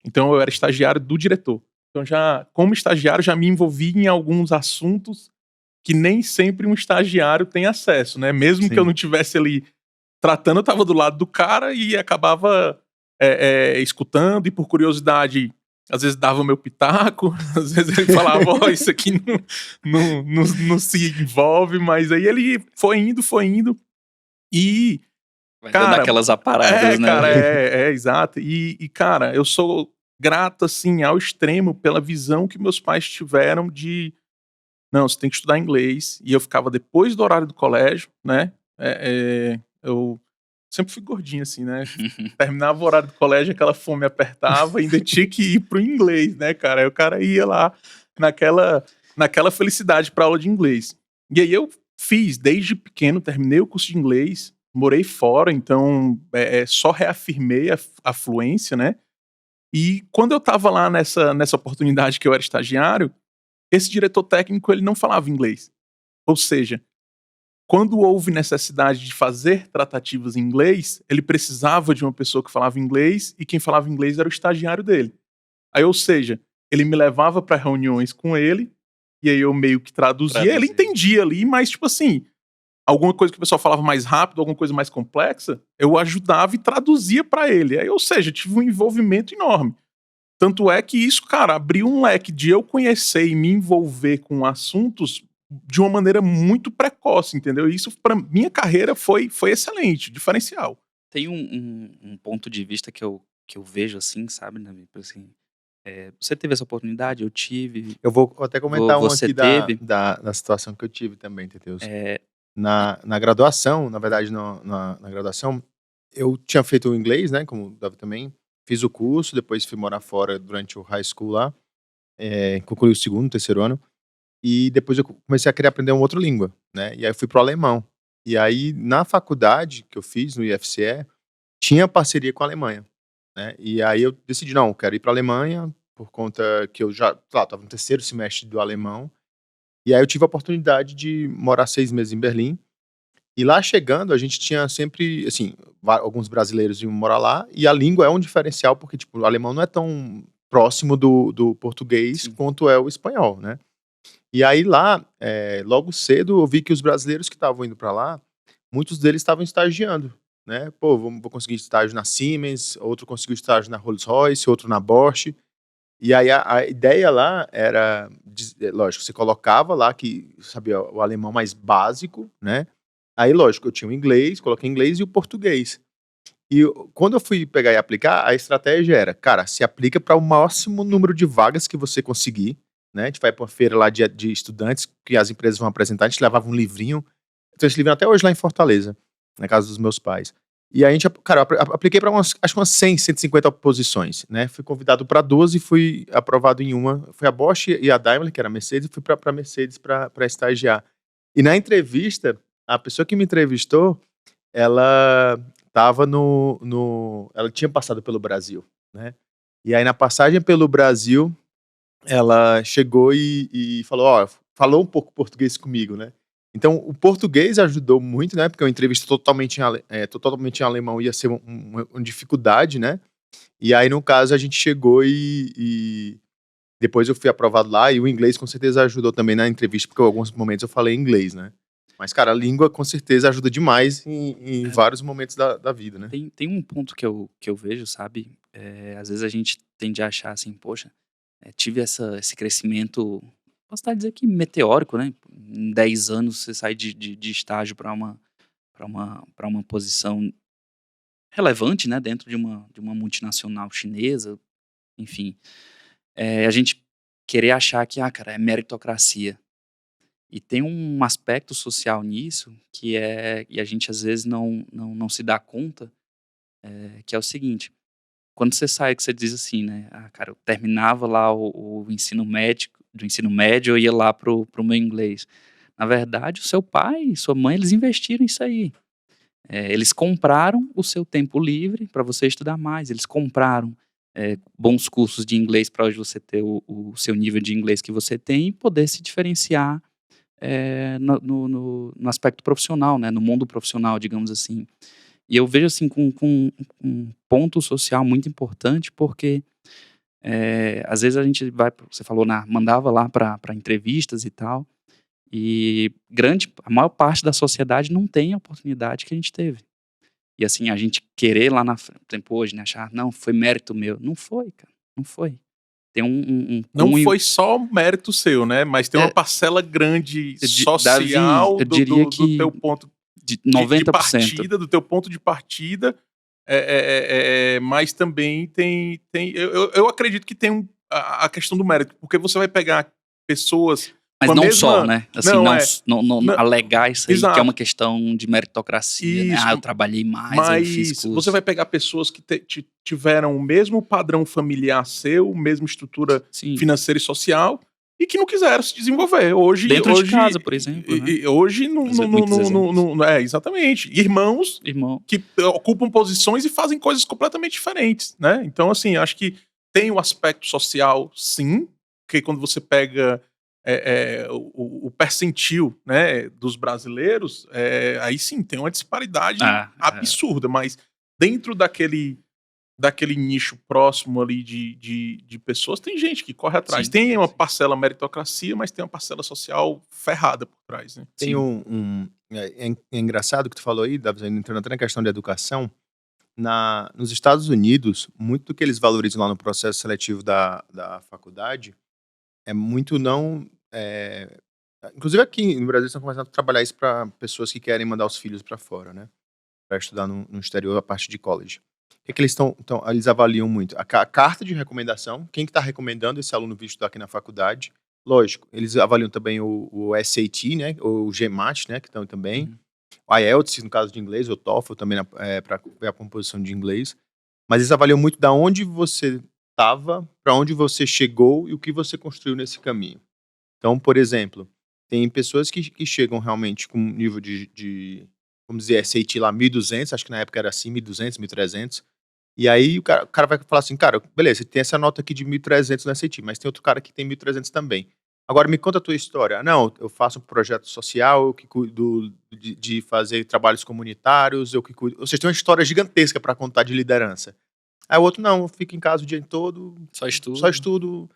Então eu era estagiário do diretor. Então já como estagiário, já me envolvi em alguns assuntos que nem sempre um estagiário tem acesso, né. Mesmo que eu Sim. não tivesse ali tratando, eu estava do lado do cara e acabava, escutando e por curiosidade, às vezes dava o meu pitaco, às vezes ele falava: "Ó, isso aqui não se envolve", mas aí ele foi indo e, Vai dando cara aquelas aparadas, né? cara, exato. Cara, eu sou grato, assim, ao extremo pela visão que meus pais tiveram de: "Não, você tem que estudar inglês", e eu ficava depois do horário do colégio, né, eu sempre fui gordinho, assim, né, terminava o horário do colégio, aquela fome apertava, ainda tinha que ir para o inglês, né, cara, aí o cara ia lá naquela felicidade pra aula de inglês. E aí eu fiz, desde pequeno, terminei o curso de inglês, morei fora, então, só reafirmei a fluência, né, e quando eu estava lá nessa oportunidade que eu era estagiário, esse diretor técnico, ele não falava inglês. Ou seja, quando houve necessidade de fazer tratativas em inglês, ele precisava de uma pessoa que falava inglês e quem falava inglês era o estagiário dele. Aí, ou seja, ele me levava para reuniões com ele e aí eu meio que traduzia, ele Traduzir. entendia ali, mas tipo assim, alguma coisa que o pessoal falava mais rápido, alguma coisa mais complexa, eu ajudava e traduzia para ele. Aí, ou seja, tive um envolvimento enorme. Tanto é que isso, cara, abriu um leque de eu conhecer e me envolver com assuntos de uma maneira muito precoce, entendeu? E isso pra minha carreira foi excelente, diferencial. Tem um ponto de vista que eu vejo assim, sabe, Davi? Tipo assim, você teve essa oportunidade, eu tive, Eu vou até comentar um você aqui teve. da situação que eu tive também, Teteus. É, e Na graduação, na verdade, na graduação, eu tinha feito o inglês, né, como o Davi também, fiz o curso, depois fui morar fora durante o high school lá, concluí o segundo, terceiro ano, e depois eu comecei a querer aprender uma outra língua, né, e aí eu fui pro alemão. E aí, na faculdade que eu fiz, no IFCE, tinha parceria com a Alemanha, né, e aí eu decidi: "Não, eu quero ir pra Alemanha", por conta que eu já, sei lá, estava no terceiro semestre do alemão, e aí eu tive a oportunidade de morar 6 meses em Berlim, e lá chegando a gente tinha sempre, assim, alguns brasileiros iam morar lá, e a língua é um diferencial, porque, tipo, o alemão não é tão próximo do português sim, quanto é o espanhol, né. E aí lá, logo cedo eu vi que os brasileiros que estavam indo para lá, muitos deles estavam estagiando, né. "Pô, vou conseguir estágio na Siemens", outro conseguiu estágio na Rolls-Royce, outro na Bosch. E aí a ideia lá era, lógico, você colocava lá que sabia o alemão mais básico, né, aí lógico, eu tinha o inglês, coloquei inglês e o português. E quando eu fui pegar e aplicar, a estratégia era: "Cara, se aplica para o máximo número de vagas que você conseguir", né, a gente vai pra uma feira lá de estudantes que as empresas vão apresentar, a gente levava um livrinho, eu tenho esse livrinho até hoje lá em Fortaleza, na casa dos meus pais. E aí a gente, cara, eu apliquei para umas, acho que umas 100, 150 posições, né, fui convidado para 12 e fui aprovado em uma, foi a Bosch e a Daimler, que era a Mercedes, e fui pra Mercedes pra estagiar. E na entrevista, a pessoa que me entrevistou, ela estava ela tinha passado pelo Brasil, né, e aí na passagem pelo Brasil, ela chegou e falou: "Ó", falou um pouco português comigo, né. Então o português ajudou muito, né, porque uma entrevista totalmente em alemão ia ser uma dificuldade, né. E aí no caso a gente chegou e depois eu fui aprovado lá, e o inglês com certeza ajudou também na entrevista, porque em alguns momentos eu falei inglês, né. Mas cara, a língua com certeza ajuda demais em é, vários momentos da vida, né. tem um ponto que eu vejo, sabe, às vezes a gente tende a achar assim: "Poxa, tive esse crescimento", posso até dizer que meteórico, né, em 10 anos você sai de estágio para uma posição relevante, né, dentro de uma multinacional chinesa, enfim. A gente querer achar que, cara, é meritocracia. E tem um aspecto social nisso e a gente às vezes não se dá conta, que é o seguinte: quando você sai, que você diz assim, né: "Ah, cara, eu terminava lá o ensino médico do ensino médio, eu ia lá pro meu inglês". Na verdade, o seu pai e sua mãe, eles investiram isso aí. Eles compraram o seu tempo livre para você estudar mais, eles compraram, bons cursos de inglês para hoje você ter o seu nível de inglês que você tem e poder se diferenciar no aspecto profissional, né? No mundo profissional, digamos assim. E eu vejo assim com um ponto social muito importante, porque às vezes a gente você falou, mandava lá para entrevistas e tal, e a maior parte da sociedade não tem a oportunidade que a gente teve. E assim, a gente querer lá na frente, por exemplo, hoje, né, achar, não, foi mérito meu. Não foi, cara, não foi. Tem um Não cunho, foi só mérito seu, né? Mas tem uma parcela grande Davi, social eu diria do que teu ponto de de 90%. partida, do teu ponto de partida, mas também tem eu acredito que tem a questão do mérito, porque você vai pegar pessoas Mas com a não mesma... só, né? Assim, não alegar isso aí, que é Exato. uma questão de meritocracia, né? Isso. Eu trabalhei mais, eu fiz Mas curso. você vai pegar pessoas que tiveram o mesmo padrão familiar seu, mesma estrutura Sim. financeira e social, e que não quiseram se desenvolver. Hoje, Dentro de casa, por exemplo, né? Hoje, Muitos exatamente. Irmãos Irmão. que ocupam posições e fazem coisas completamente diferentes, né? Então, assim, acho que tem o aspecto social, sim, porque quando você pega o percentil, né, dos brasileiros, aí sim, tem uma disparidade absurda, mas dentro daquele nicho próximo ali de pessoas, tem gente que corre atrás. Sim, tem uma parcela meritocracia, mas tem uma parcela social ferrada por trás, né? Tem é engraçado que tu falou aí, Davi, entrando até na questão de educação. Nos Estados Unidos, muito do que eles valorizam lá no processo seletivo da faculdade é muito não. Inclusive aqui no Brasil estão começando a trabalhar isso para pessoas que querem mandar os filhos para fora, né? Para estudar no exterior a parte de college. O que eles eles avaliam muito? A carta de recomendação, quem que está recomendando esse aluno vir estudar aqui na faculdade. Lógico, eles avaliam também o SAT, né? O GMAT, né? Que estão também. O IELTS, no caso de inglês, o TOEFL também para ver a composição de inglês. Mas eles avaliam muito da onde você estava, para onde você chegou e o que você construiu nesse caminho. Então, por exemplo, tem pessoas que chegam realmente com um nível de vamos dizer, SAT lá 1.200, acho que na época era assim, 1.200, 1.300. E aí o cara vai falar assim, cara, beleza, você tem essa nota aqui de 1.300 no SAT, mas tem outro cara que tem 1.300 também. Agora me conta a tua história. Não, eu faço um projeto social, eu que cuido de fazer trabalhos comunitários, eu que cuido... Ou seja, tem uma história gigantesca para contar de liderança. Aí o outro, não, fica em casa o dia todo, Só estudo.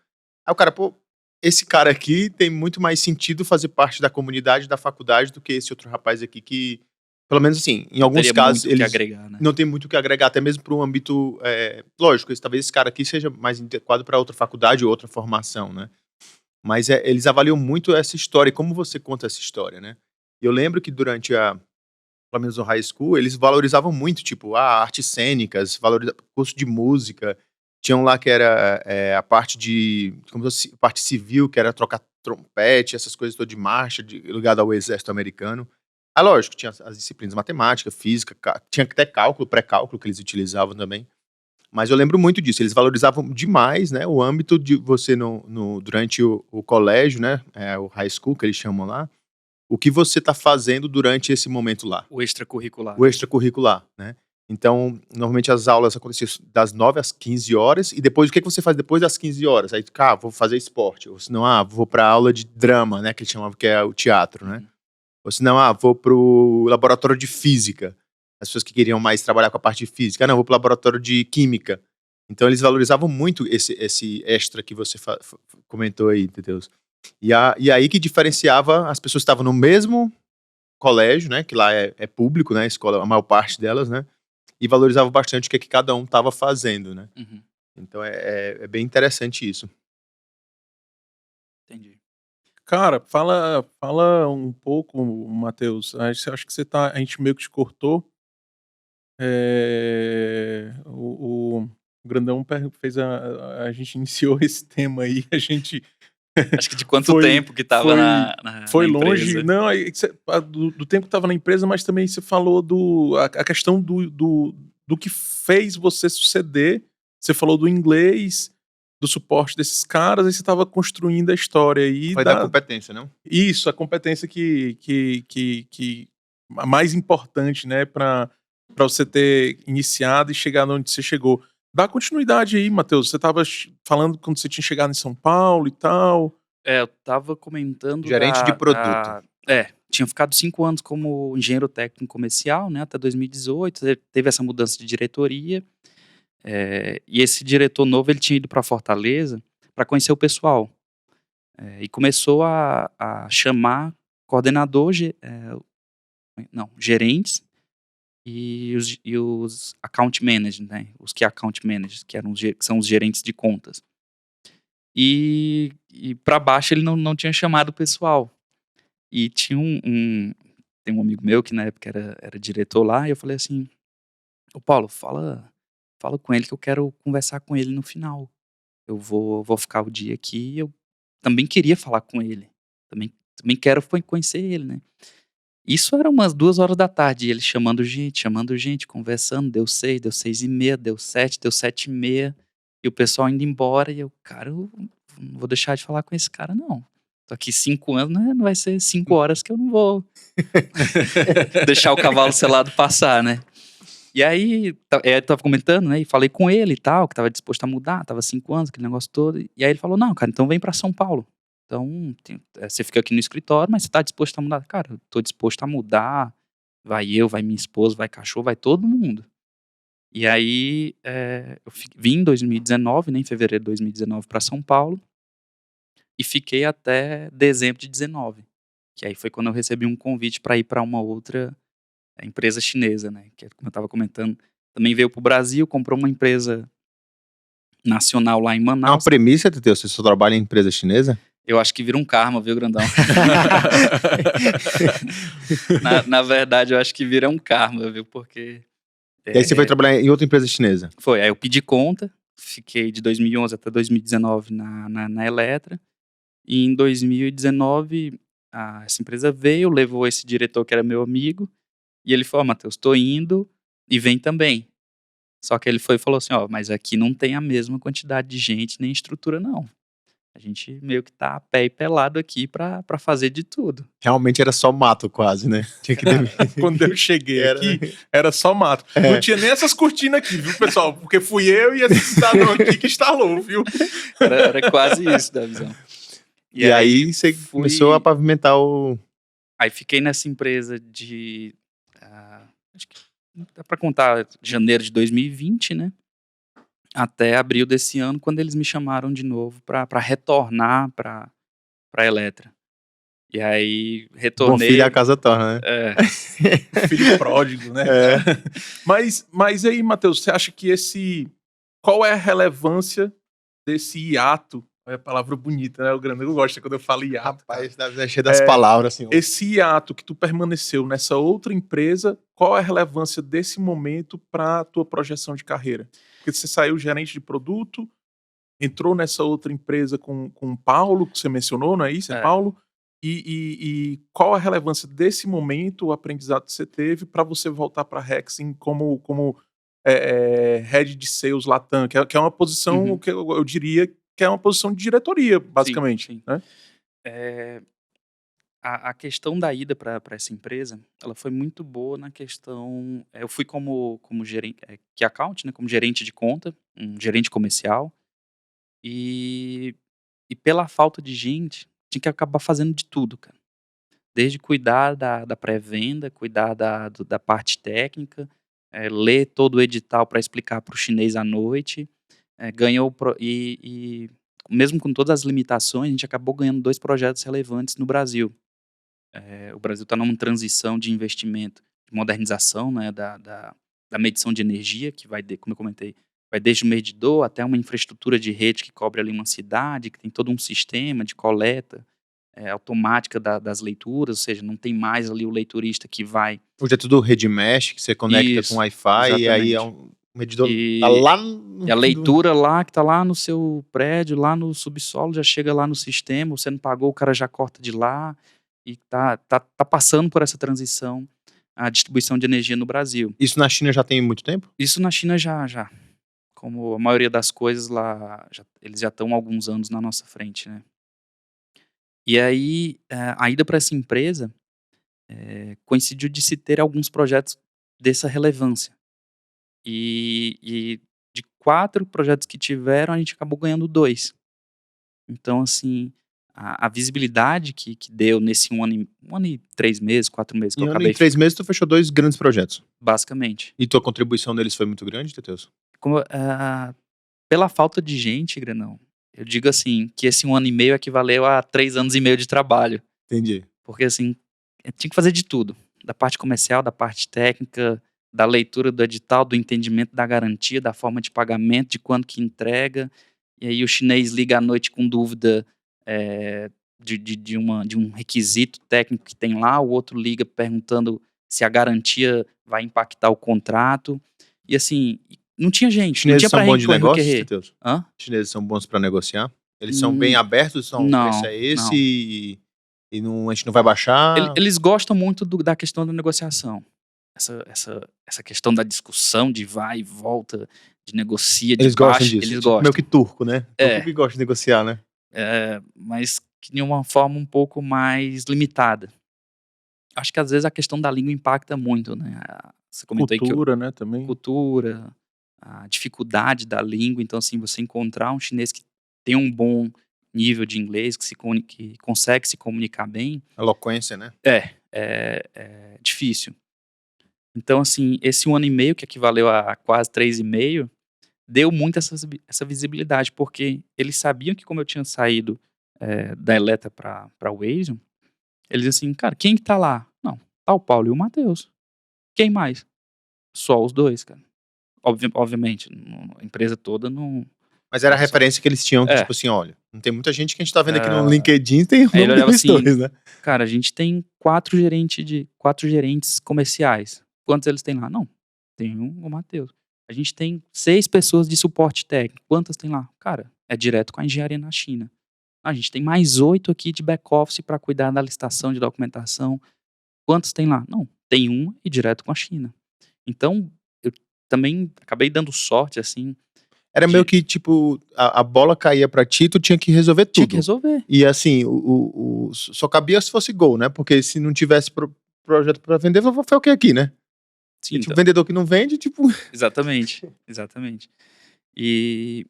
Aí o cara, pô, esse cara aqui tem muito mais sentido fazer parte da comunidade, da faculdade, do que esse outro rapaz aqui que, pelo menos assim, em alguns casos, muito eles que agregar, né? não tem muito o que agregar, até mesmo para um âmbito, lógico, talvez esse cara aqui seja mais adequado para outra faculdade ou outra formação, né? Mas eles avaliam muito essa história, como você conta essa história, né? E eu lembro que durante pelo menos no high school, eles valorizavam muito, tipo, artes cênicas, curso de música. Tinham lá que era a parte parte civil, que era trocar trompete, essas coisas todas de marcha, ligado ao exército americano. Ah, lógico, tinha as disciplinas matemática, física, tinha até cálculo, pré-cálculo que eles utilizavam também. Mas eu lembro muito disso, eles valorizavam demais, né, o âmbito de você durante o colégio, né, o high school que eles chamam lá, o que você está fazendo durante esse momento lá. O extracurricular. O extracurricular, né. Então, normalmente as aulas aconteciam das 9 às 15 horas, e depois, o que você faz depois das 15 horas? Aí, vou fazer esporte, ou senão, vou para aula de drama, né, que eles chamavam que é o teatro, né. Ou senão, vou pro laboratório de física. As pessoas que queriam mais trabalhar com a parte de física. Não, vou pro laboratório de química. Então, eles valorizavam muito esse extra que você comentou aí, entendeu? E aí que diferenciava as pessoas que estavam no mesmo colégio, né? Que lá é público, né? A escola, a maior parte delas, né? E valorizava bastante o que cada um estava fazendo, né? Uhum. Então, é bem interessante isso. Entendi. Cara, fala um pouco, Matheus. Acho que a gente meio que te cortou. O Grandão fez a gente iniciou esse tema aí, a gente Acho que de quanto tempo que tava foi na longe. empresa. Não, do tempo que tava na empresa, mas também você falou a questão do que fez você suceder. Você falou do inglês, do suporte desses caras, aí você tava construindo a história aí. Foi da competência, não? Isso, a competência que a mais importante, né, para você ter iniciado e chegar onde você chegou. Dá continuidade aí, Matheus. Você estava falando quando você tinha chegado em São Paulo e tal. Eu tava comentando Gerente de produto. tinha ficado 5 anos como engenheiro técnico comercial, né, até 2018, teve essa mudança de diretoria, e esse diretor novo, ele tinha ido para Fortaleza para conhecer o pessoal, e começou a chamar coordenador, gerentes e os account managers, né, os key account managers, que são os gerentes de contas. E para baixo ele não tinha chamado o pessoal. E tinha tem um amigo meu que na época era diretor lá, e eu falei assim: "Ô Paulo, fala com ele que eu quero conversar com ele no final. Eu vou ficar o dia aqui", e eu também queria falar com ele, também quero conhecer ele, né. Isso era umas 2 horas da tarde, e ele chamando gente, conversando, deu 6, deu 6h30, deu 7, deu 7h30, e o pessoal indo embora, e eu: "Cara, eu não vou deixar de falar com esse cara não. Tô aqui 5 anos, não vai ser 5 horas que eu não vou deixar o cavalo selado passar, né". E aí, eu estava comentando, né, e falei com ele e tal, que estava disposto a mudar, estava 5 anos, aquele negócio todo, e aí ele falou: "Não, cara, então vem pra São Paulo. Então, você fica aqui no escritório, mas você tá disposto a mudar?" Cara, eu tô disposto a mudar, vai minha esposa, vai cachorro, vai todo mundo. E aí, eu vim em 2019, né, em fevereiro de 2019 pra São Paulo, e fiquei até dezembro de 19, que aí foi quando eu recebi um convite para ir para uma outra empresa chinesa, né, que é como eu estava comentando, também veio para o Brasil, comprou uma empresa nacional lá em É uma Manaus. premissa, Teteu? Você só trabalha em empresa chinesa? Eu acho que vira um karma, viu, grandão? Na verdade, eu acho que vira um karma, viu, porque E aí você foi trabalhar em outra empresa chinesa? aí eu pedi conta, fiquei de 2011 até 2019 na Eletra, e em 2019 essa empresa veio, levou esse diretor que era meu amigo, e ele falou: "Ó, Matheus, tô indo e vem também". Só que ele foi e falou assim: "Ó, mas aqui não tem a mesma quantidade de gente nem estrutura não. A gente meio que tá a pé e pelado aqui pra fazer de tudo". Realmente era só mato quase, né? Tinha que Quando eu cheguei Era, aqui, né? era só mato. Não tinha nem essas cortinas aqui, viu, pessoal? Porque fui eu e esse cidadão aqui que instalou, viu? Era quase isso, Davizão. E aí você começou a pavimentar o... Aí fiquei nessa empresa acho que dá pra contar, janeiro de 2020, né, até abril desse ano, quando eles me chamaram de novo pra retornar pra Eletra. E aí Bom retornei. filho a casa torna, né? Filho pródigo, né, É. cara? Mas aí, Matheus, você acha que qual é a relevância desse hiato? É a palavra bonita, né? O Grandão gosta quando eu falo hiato. Rapaz, Davi é cheio das palavras, assim. Esse hiato que tu permaneceu nessa outra empresa, qual é a relevância desse momento para a tua projeção de carreira? Porque você saiu gerente de produto, entrou nessa outra empresa com o Paulo, que você mencionou, não é isso? É Paulo? E qual a relevância desse momento, o aprendizado que você teve para você voltar para a Rexin como head de sales Latam, que é uma posição que eu diria que é uma posição de diretoria, basicamente, Sim. né? A questão da ida para essa empresa, ela foi muito boa na questão, eu fui como gerente, key account, né, como gerente de conta, um gerente comercial, e pela falta de gente, tinha que acabar fazendo de tudo, cara. Desde cuidar da pré-venda, cuidar da parte técnica, ler todo o edital para explicar para o chinês à noite, ganhou mesmo com todas as limitações, a gente acabou ganhando 2 projetos relevantes no Brasil. O Brasil está numa transição de investimento, de modernização, né, da medição de energia, que como eu comentei, vai desde o medidor até uma infraestrutura de rede que cobre ali uma cidade, que tem todo um sistema de coleta automática das leituras, ou seja, não tem mais ali o leiturista que vai... Hoje é tudo rede mesh, que você conecta com Isso, Wi-Fi, e aí é exatamente. um medidor tá E lá no a fundo. leitura lá, que tá lá no seu prédio, lá no subsolo, já chega lá no sistema, você não pagou, o cara já corta de lá, e tá passando por essa transição a distribuição de energia no Brasil. Isso na China já tem muito tempo? Isso na China já. Como a maioria das coisas lá, eles já estão há alguns anos na nossa frente, né. E aí, a ida para essa empresa, coincidiu de se ter alguns projetos dessa relevância. E 4 projetos que tiveram, a gente acabou ganhando 2. Então, assim, a visibilidade que deu nesse 1 ano e 3 meses, 4 meses que Em eu ano acabei e 3 meses, tu fechou 2 grandes projetos. basicamente. E tua contribuição neles foi muito grande, Teteus? Pela falta de gente, Granão, eu digo assim, que esse 1 ano e meio equivaleu a 3 anos e meio de trabalho. Entendi. Porque, assim, tinha que fazer de tudo. Da parte comercial, da parte técnica, da leitura do edital, do entendimento da garantia, da forma de pagamento, de quando que entrega. E aí o chinês liga à noite com dúvida de um requisito técnico que tem lá, o outro liga perguntando se a garantia vai impactar o contrato. E assim, não tinha gente, não Chineses tinha são para bons de negócios, recorrer. Teteus? Hã? Chineses são bons para negociar? Eles são bem Hum, abertos, são, o preço Não, é esse não. e não, a gente não vai baixar? Eles gostam muito da questão da negociação. Essa questão da discussão, de vai e volta, de negocia, de Eles gostam baixa, disso. eles Tipo, meio gostam. que turco, né? Turco É, que gosta de negociar, né? mas de uma forma um pouco mais limitada. Acho que às vezes a questão da língua impacta muito, né? Você comentou aí que Cultura, né, também. cultura, a dificuldade da língua, então assim, você encontrar um chinês que tem um bom nível de inglês, que consegue se comunicar bem, Eloquência, né? é difícil. Então, assim, esse 1 ano e meio, que equivaleu a quase 3,5, deu muito essa visibilidade, porque eles sabiam que, como eu tinha saído da Eletra para a Wavsion, eles assim, cara, quem que tá lá? Não, tá o Paulo e o Matheus. Quem mais? Só os dois, cara. Obviamente, a empresa toda não. Mas era a Não só. referência que eles tinham, que É. tipo assim, olha, não tem muita gente que a gente tá vendo aqui no Ah, LinkedIn, tem o Aí ele nome olhava deles assim, dois, né? cara, a gente tem 4 gerentes comerciais. Quantos eles têm lá? Não, tem o Matheus. A gente tem 6 pessoas de suporte técnico. Quantas tem lá? Cara, é direto com a engenharia na China. A gente tem mais 8 aqui de back-office para cuidar da licitação de documentação. Quantos tem lá? Não, tem um e direto com a China. Então, eu também acabei dando sorte, assim, Era meio de. que, tipo, a bola caía pra ti, tu tinha que resolver Tinha que tudo. resolver. E assim, só cabia se fosse gol, né? Porque se não tivesse projeto pra vender, vai fazer o que aqui, né? Sim, E tipo, então, vendedor que não vende, tipo. exatamente, exatamente. E,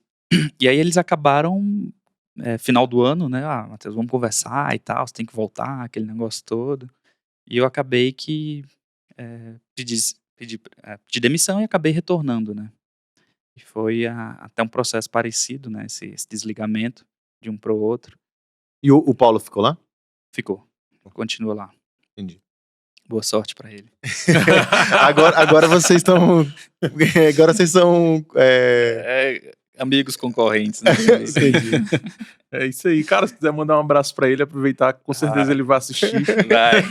e aí eles acabaram, final do ano, né? Ah, Matheus, vamos conversar e tal, você tem que voltar, aquele negócio todo. E eu acabei que pedi demissão e acabei retornando, né? E foi até um processo parecido, né? Esse desligamento de um para o outro. E o Paulo ficou lá? Ficou, continua lá. Entendi. Boa sorte para ele. Agora vocês estão. Agora vocês são. Amigos concorrentes, né? Entendi. É isso aí. Cara, se quiser mandar um abraço pra ele, aproveitar, com certeza ele vai assistir. Vai.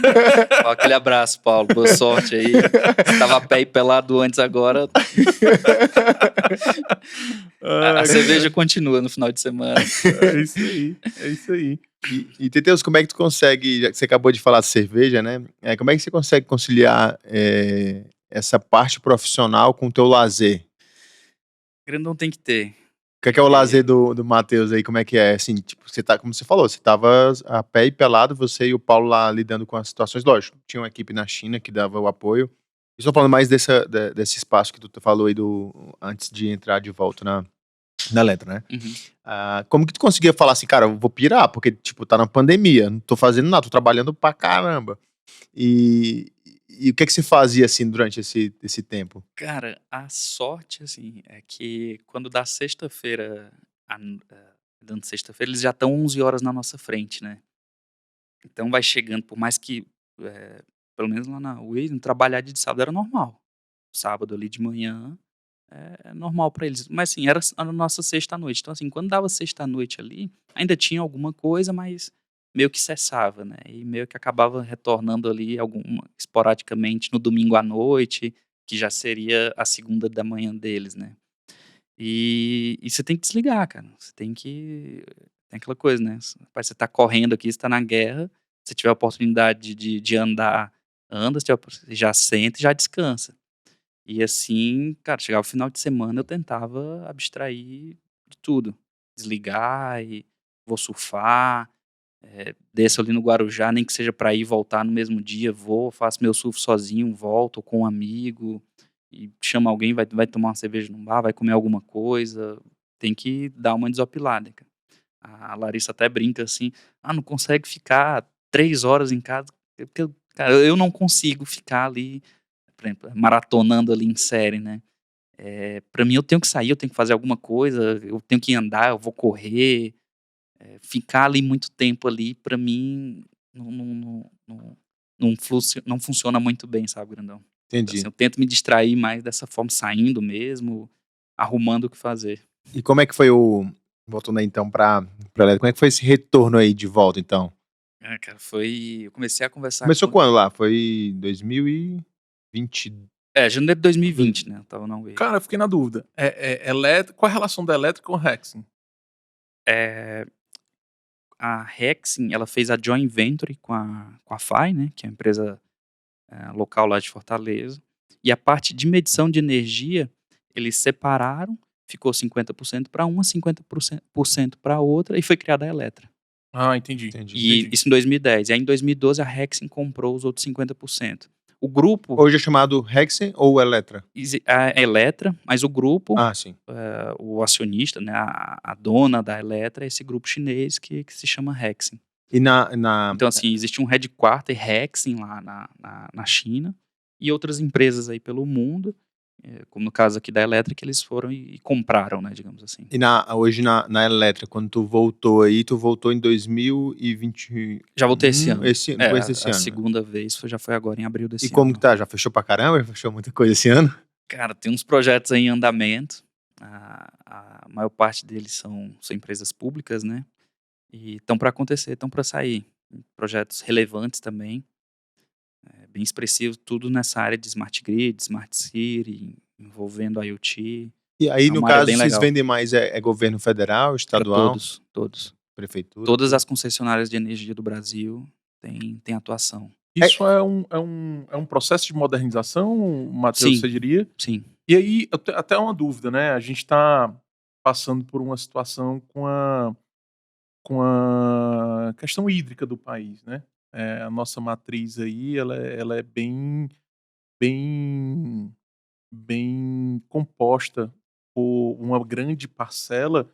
Ó, aquele abraço, Paulo. Boa sorte aí. Estava a pé e pelado antes, agora. A cerveja continua no final de semana. É isso aí. É isso aí. E Teteus, como é que tu consegue, já que você acabou de falar de cerveja, né? Como é que você consegue conciliar essa parte profissional com o teu lazer? Grandão tem que ter. O que é o lazer do Matheus aí? Como é que é? Assim, tipo, você tá, como você falou, você tava a pé e pelado, você e o Paulo lá lidando com as situações. Lógico, tinha uma equipe na China que dava o apoio. Estou falando mais desse espaço que tu falou aí antes de entrar de volta na letra, né? Uhum. Como que tu conseguia falar assim, cara, eu vou pirar, porque, tipo, tá na pandemia, não tô fazendo nada, tô trabalhando pra caramba. E o que você fazia, assim, durante esse tempo? Cara, a sorte, assim, é que quando dá sexta-feira, dando sexta-feira, eles já estão 11 horas na nossa frente, né? Então vai chegando, por mais que, pelo menos lá na Waze, trabalhar de sábado era normal. Sábado ali de manhã é normal pra eles. Mas assim, era a nossa sexta-noite. Então, assim, quando dava sexta-noite ali, ainda tinha alguma coisa, mas meio que cessava, né? E meio que acabava retornando ali esporadicamente no domingo à noite, que já seria a segunda da manhã deles, né? E você tem que desligar, cara. Você tem que. Tem aquela coisa, né? Rapaz, você tá correndo aqui, você tá na guerra. Se tiver a oportunidade de andar, anda. Se tiver, já senta e já descansa. E assim, cara, chegava o final de semana, eu tentava abstrair de tudo. Desligar e vou surfar, desço ali no Guarujá, nem que seja pra ir e voltar no mesmo dia, vou, faço meu surf sozinho, volto com um amigo. e chama alguém, vai tomar uma cerveja num bar, vai comer alguma coisa, tem que dar uma desopilada, cara. A Larissa até brinca assim, não consegue ficar 3 horas em casa, porque, cara, eu não consigo ficar ali, por exemplo, maratonando ali em série, né. Pra mim eu tenho que sair, eu tenho que fazer alguma coisa, eu tenho que andar, eu vou correr, ficar ali muito tempo ali, pra mim não funciona muito bem, sabe, grandão. Então, assim, Entendi. eu tento me distrair mais dessa forma, saindo mesmo, arrumando o que fazer. E como é que foi voltando aí então pra elétrica, como é que foi esse retorno aí de volta então? Cara, eu comecei a conversar Começou com quando lá? Foi 2020. janeiro de 2020, né, eu estava na UEI. Cara, eu fiquei na dúvida. Qual é a relação da elétrica com o Hexen? Eh, a Rexin, ela fez a joint venture com a FAI, né, que é a empresa, local lá de Fortaleza, e a parte de medição de energia, eles separaram, ficou 50% para uma, 50% para outra, e foi criada a Eletra. Ah, entendi. Entendi. E Entendi. isso em 2010. E aí em 2012 a Rexin comprou os outros 50%. O grupo, Hoje é chamado Hexen ou Eletra? a Eletra, mas o grupo, Ah, sim. o acionista, né, a dona da Eletra é esse grupo chinês que se chama Rexin. E na Então, assim, existe um headquarter Rexin lá na China e outras empresas aí pelo mundo, como no caso aqui da Eletra, que eles foram e compraram, né, digamos assim. hoje na Eletra, quando tu voltou aí, tu voltou em 2020. Já voltei esse ano. No começo desse A ano, né? segunda vez já foi agora em abril E desse como ano. que tá? Já fechou pra caramba? Já fechou muita coisa esse ano? Cara, tem uns projetos aí em andamento. A maior parte deles são empresas públicas, né? E estão para acontecer, estão para sair. Projetos relevantes também, bem expressivos, tudo nessa área de Smart Grid, Smart City, envolvendo IoT. E aí, É no uma área caso, bem vocês legal. vendem mais governo federal, Para estadual, todos. prefeitura? Todas tudo? as concessionárias de energia do Brasil têm atuação. Isso é um processo de modernização, Matheus, Sim, você diria? sim. E aí, até uma dúvida, né? A gente está passando por uma situação com a questão hídrica do país, né? A nossa matriz aí, ela é bem, bem composta por uma grande parcela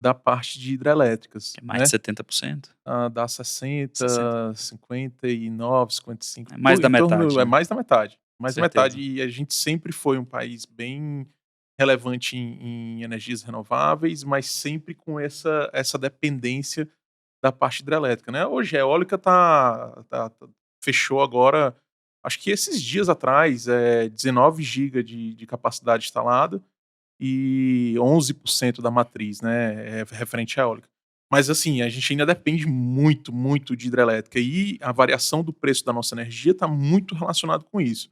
da parte de hidrelétricas, É mais de né? 70%. Dá 60, 59, 55, É mais da em torno, metade, é né? mais da metade. Mais da Certeza. metade, e a gente sempre foi um país bem relevante em energias renováveis, mas sempre com essa dependência da parte hidrelétrica, né. Hoje a eólica fechou agora, acho que esses dias atrás, 19 giga de capacidade instalada e 11% da matriz, né, referente à eólica. Mas assim, a gente ainda depende muito, muito de hidrelétrica e a variação do preço da nossa energia está muito relacionado com isso.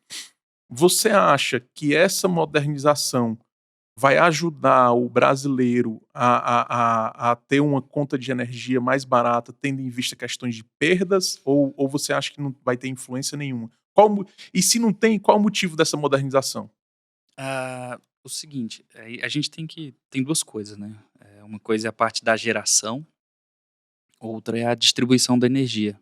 Você acha que essa modernização vai ajudar o brasileiro a ter uma conta de energia mais barata, tendo em vista questões de perdas, ou você acha que não vai ter influência nenhuma? E se não tem, qual o motivo dessa modernização? O seguinte, a gente tem 2 coisas, né, uma coisa é a parte da geração, outra é a distribuição da energia.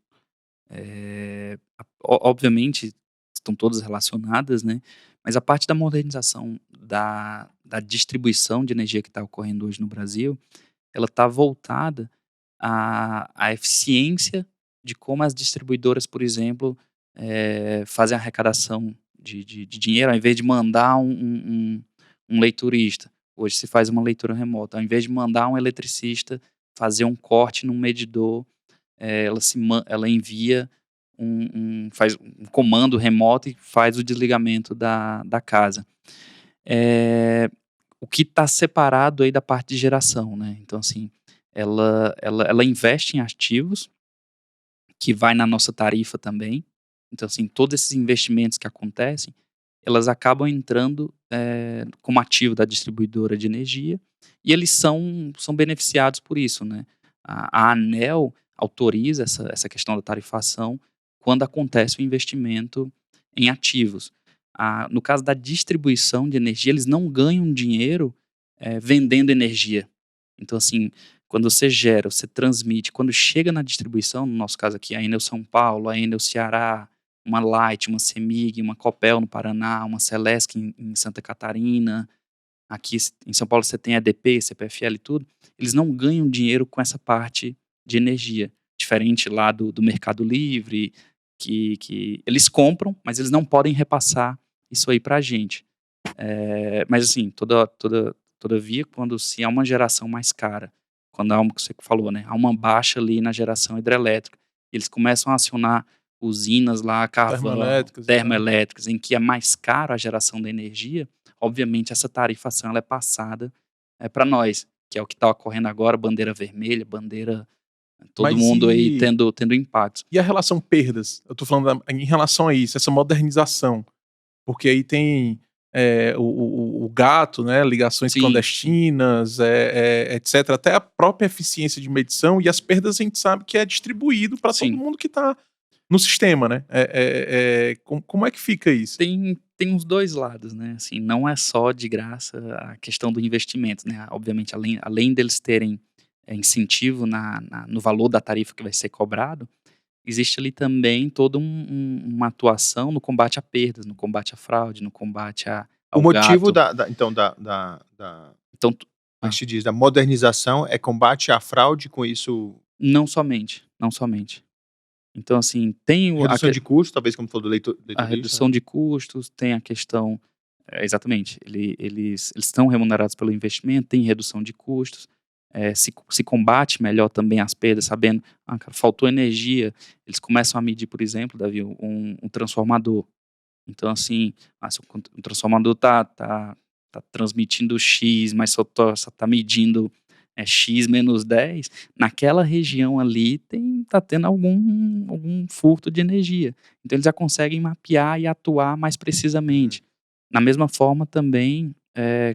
Obviamente, estão todas relacionadas, né, mas a parte da modernização da distribuição de energia que está ocorrendo hoje no Brasil, ela está voltada à eficiência de como as distribuidoras, por exemplo, fazem a arrecadação de dinheiro, ao invés de mandar um leiturista, hoje se faz uma leitura remota, ao invés de mandar um eletricista fazer um corte num medidor, ela envia faz um comando remoto e faz o desligamento da casa. O que está separado aí da parte de geração, né, então assim, ela investe em ativos, que vai na nossa tarifa também, então assim, todos esses investimentos que acontecem, elas acabam entrando, como ativo da distribuidora de energia, e eles são beneficiados por isso, né. A ANEEL autoriza essa questão da tarifação quando acontece o investimento em ativos. No caso da distribuição de energia, eles não ganham dinheiro, vendendo energia. Então assim, quando você gera, você transmite, quando chega na distribuição, no nosso caso aqui, a Enel São Paulo, a Enel Ceará, uma Light, uma Semig, uma Copel no Paraná, uma Celesc em Santa Catarina, aqui em São Paulo você tem EDP, CPFL e tudo, eles não ganham dinheiro com essa parte de energia, diferente lá do Mercado Livre, que eles compram, mas eles não podem repassar isso aí para a gente. Mas assim, todavia, quando se há uma geração mais cara, quando há uma, que você falou, né, há uma baixa ali na geração hidrelétrica, eles começam a acionar usinas lá, carvão, Termoelétricas e tal. termoelétricas, em que é mais caro a geração da energia, obviamente essa tarifação ela é passada para nós, que é o que está ocorrendo agora, bandeira vermelha, bandeira, todo Mas mundo aí e, tendo impactos. e a relação perdas? Eu tô falando em relação a isso, essa modernização. Porque aí tem o gato, né, ligações Sim, clandestinas, etc. Até a própria eficiência de medição e as perdas a gente sabe que é distribuído para todo sim. mundo que está no sistema, né? Como é que fica isso? Tem os dois lados, né? Assim, não é só de graça a questão do investimento, né? Obviamente, além deles terem incentivo no valor da tarifa que vai ser cobrado, existe ali também toda uma atuação no combate a perdas, no combate à fraude, no combate O ao motivo gato. então, Então, como é que se diz, da modernização é combate à fraude, com isso, não somente, não somente. Então, assim, tem redução de custos, talvez, como falou do a leitorista, redução de custos, tem a questão, exatamente, eles estão remunerados pelo investimento, tem redução de custos, se combate melhor também as perdas, sabendo, cara, faltou energia, eles começam a medir, por exemplo, Davi, um transformador. Então, assim, se o transformador tá transmitindo X, mas só tá medindo X menos 10, naquela região ali tá tendo algum furto de energia. Então eles já conseguem mapear e atuar mais precisamente. Na mesma forma também,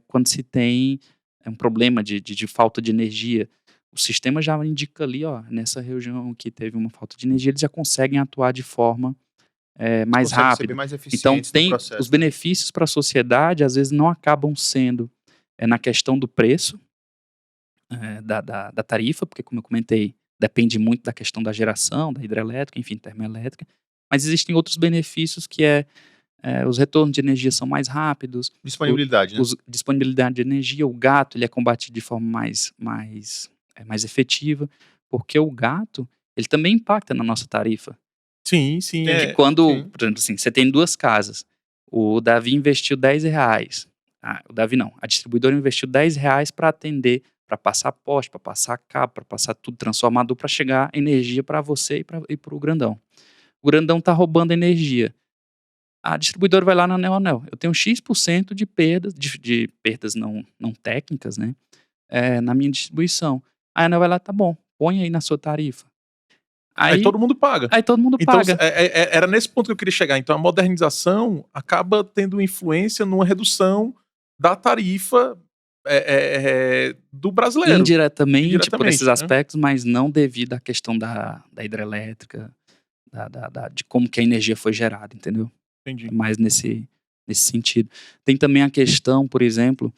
quando se tem um problema de falta de energia, o sistema já indica ali, ó, nessa região que teve uma falta de energia, eles já conseguem atuar de forma mais conseguem ser bem rápida. mais Então eficientes no tem os processo, né? benefícios para a sociedade, às vezes não acabam sendo na questão do preço, da tarifa, porque como eu comentei, depende muito da questão da geração, da hidrelétrica, enfim, termoelétrica, mas existem outros benefícios que os retornos de energia são mais rápidos, Disponibilidade, né? disponibilidade de energia, o gato ele é combatido de forma mais efetiva, porque o gato ele também impacta na nossa tarifa. Sim, sim. Que quando, Sim. por exemplo assim, você tem duas casas, o Davi investiu R$10, o Davi não, a distribuidora investiu R$10 para atender, para passar poste, para passar cabo, para passar tudo, transformador, para chegar energia para você e para o grandão. O grandão tá roubando energia. A distribuidora vai lá na Anel, eu tenho X% de perdas, de perdas não técnicas, né, na minha distribuição. A Anel vai lá, tá bom, põe aí na sua tarifa. Aí todo mundo paga. Aí todo mundo Então, paga. era nesse ponto que eu queria chegar. Então, a modernização acaba tendo influência numa redução da tarifa do brasileiro. Indiretamente por esses né? aspectos, mas não devido à questão da hidrelétrica, de como que a energia foi gerada, entendeu? Entendi. É mais nesse sentido. Tem também a questão, por exemplo,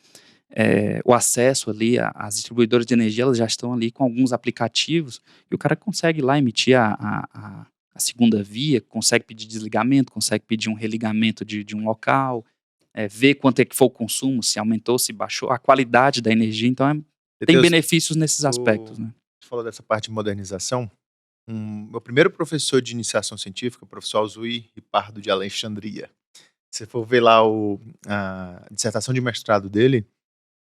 o acesso ali, as distribuidoras de energia, elas já estão ali com alguns aplicativos e o cara consegue lá emitir a segunda via, consegue pedir desligamento, consegue pedir um religamento de um local, ver quanto é que foi o consumo, se aumentou, se baixou, a qualidade da energia, então tem Deus, benefícios nesses aspectos, né? Você falou dessa parte de modernização. Meu primeiro professor de iniciação científica, o professor Alzui Ripardo de Alexandria. Se for ver lá a dissertação de mestrado dele,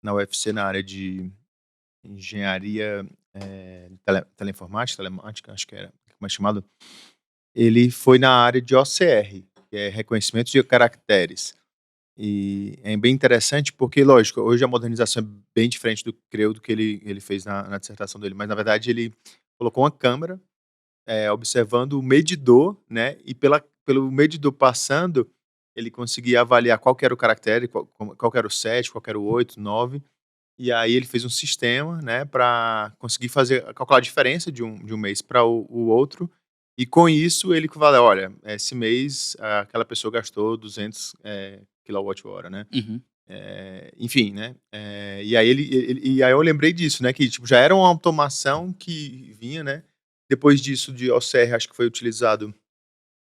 na UFC, na área de engenharia teleinformática, telemática, acho que era como é chamado, ele foi na área de OCR, que é reconhecimento de caracteres. E é bem interessante porque, lógico, hoje a modernização é bem diferente do que ele fez na dissertação dele, mas na verdade ele colocou uma câmera observando o medidor, né, e pelo medidor passando, ele conseguia avaliar qual que era o caractere, qual que era o 7, qual que era o 8, 9, e aí ele fez um sistema, né, para conseguir calcular a diferença de um mês para o outro, e com isso ele valeu, olha, esse mês aquela pessoa gastou 200 kWh, né? Uhum. Enfim, né? E aí e aí eu lembrei disso, né? Que tipo, já era uma automação que vinha, né? Depois disso de OCR, acho que foi utilizado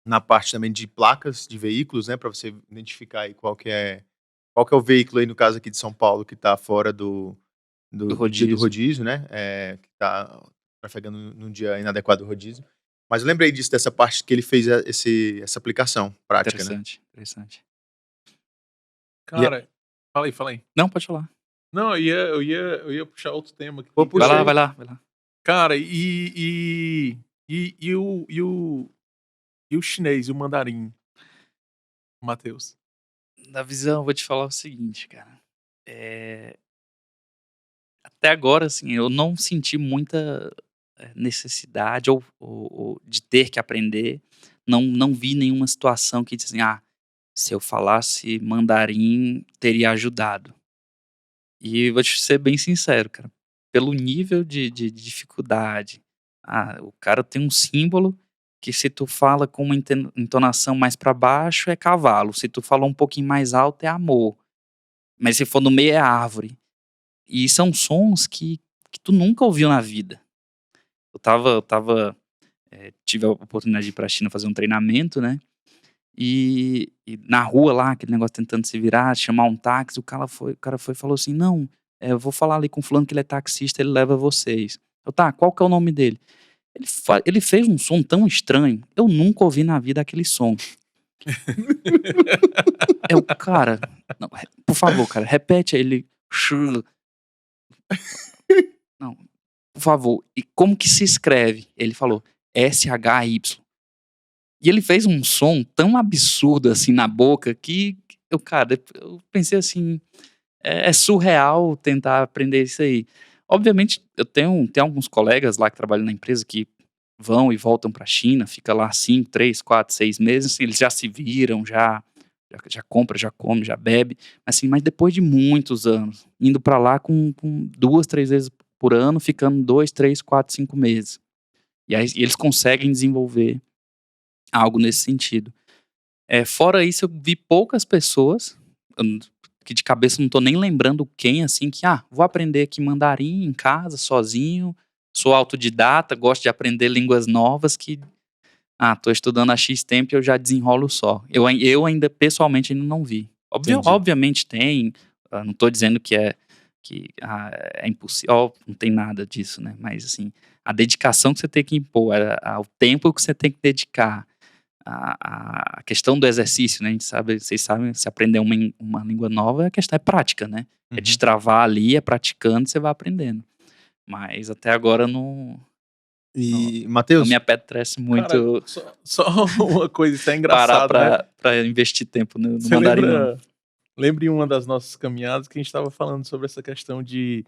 na parte também de placas de veículos, né, para você identificar aí qual que é o veículo aí, no caso aqui de São Paulo, que está fora do dia do rodízio, né, que está trafegando num dia inadequado do rodízio. Mas eu lembrei disso, dessa parte que ele fez essa aplicação prática, né. Interessante. Cara, fala aí. Não, pode falar. Não, eu ia puxar outro tema aqui. Pô, puxa aí. Vai lá. Cara, e o chinês, e o mandarim, Matheus? Da visão, eu vou te falar o seguinte, cara. Até agora, assim, eu não senti muita necessidade ou de ter que aprender. Não vi nenhuma situação que diz assim, se eu falasse mandarim, teria ajudado. E vou te ser bem sincero, cara. Pelo nível de dificuldade. O cara tem um símbolo que se tu fala com uma entonação mais pra baixo é cavalo. Se tu fala um pouquinho mais alto é amor. Mas se for no meio é árvore. E são sons que tu nunca ouviu na vida. Tive a oportunidade de ir pra China fazer um treinamento, né? E na rua lá, aquele negócio tentando se virar, chamar um táxi, o cara foi e falou assim, não, eu vou falar ali com o fulano que ele é taxista, ele leva vocês. Qual que é o nome dele? Ele fez um som tão estranho, eu nunca ouvi na vida aquele som. Cara, não, por favor, cara, repete aí, ele... Não, por favor, e como que se escreve? Ele falou, SHY. E ele fez um som tão absurdo assim na boca que eu pensei assim, é surreal tentar aprender isso aí. Obviamente, eu tenho alguns colegas lá que trabalham na empresa que vão e voltam pra China, fica lá 5, 3, 4, 6 meses, assim, eles já se viram, já compra, já come, já bebe, mas depois de muitos anos, indo pra lá com 2, 3 vezes por ano, ficando 2, 3, 4, 5 meses. E aí eles conseguem desenvolver algo nesse sentido. Fora isso, eu vi poucas pessoas, que de cabeça não tô nem lembrando quem, assim, que, vou aprender aqui mandarim em casa, sozinho, sou autodidata, gosto de aprender línguas novas, que, tô estudando há X tempo e eu já desenrolo só. Eu ainda, pessoalmente, ainda não vi. Obviamente tem, não tô dizendo que é impossível, não tem nada disso, né, mas, assim, a dedicação que você tem que impor, o tempo que você tem que dedicar, a questão do exercício, né? Vocês sabem, se aprender uma língua nova, a questão é prática, né? É destravar ali, é praticando, você vai aprendendo. Mas até agora não Matheus, me apetece muito. Cara, só uma coisa, isso é engraçado, parar pra investir tempo no mandarim, não. Lembra em uma das nossas caminhadas que a gente estava falando sobre essa questão de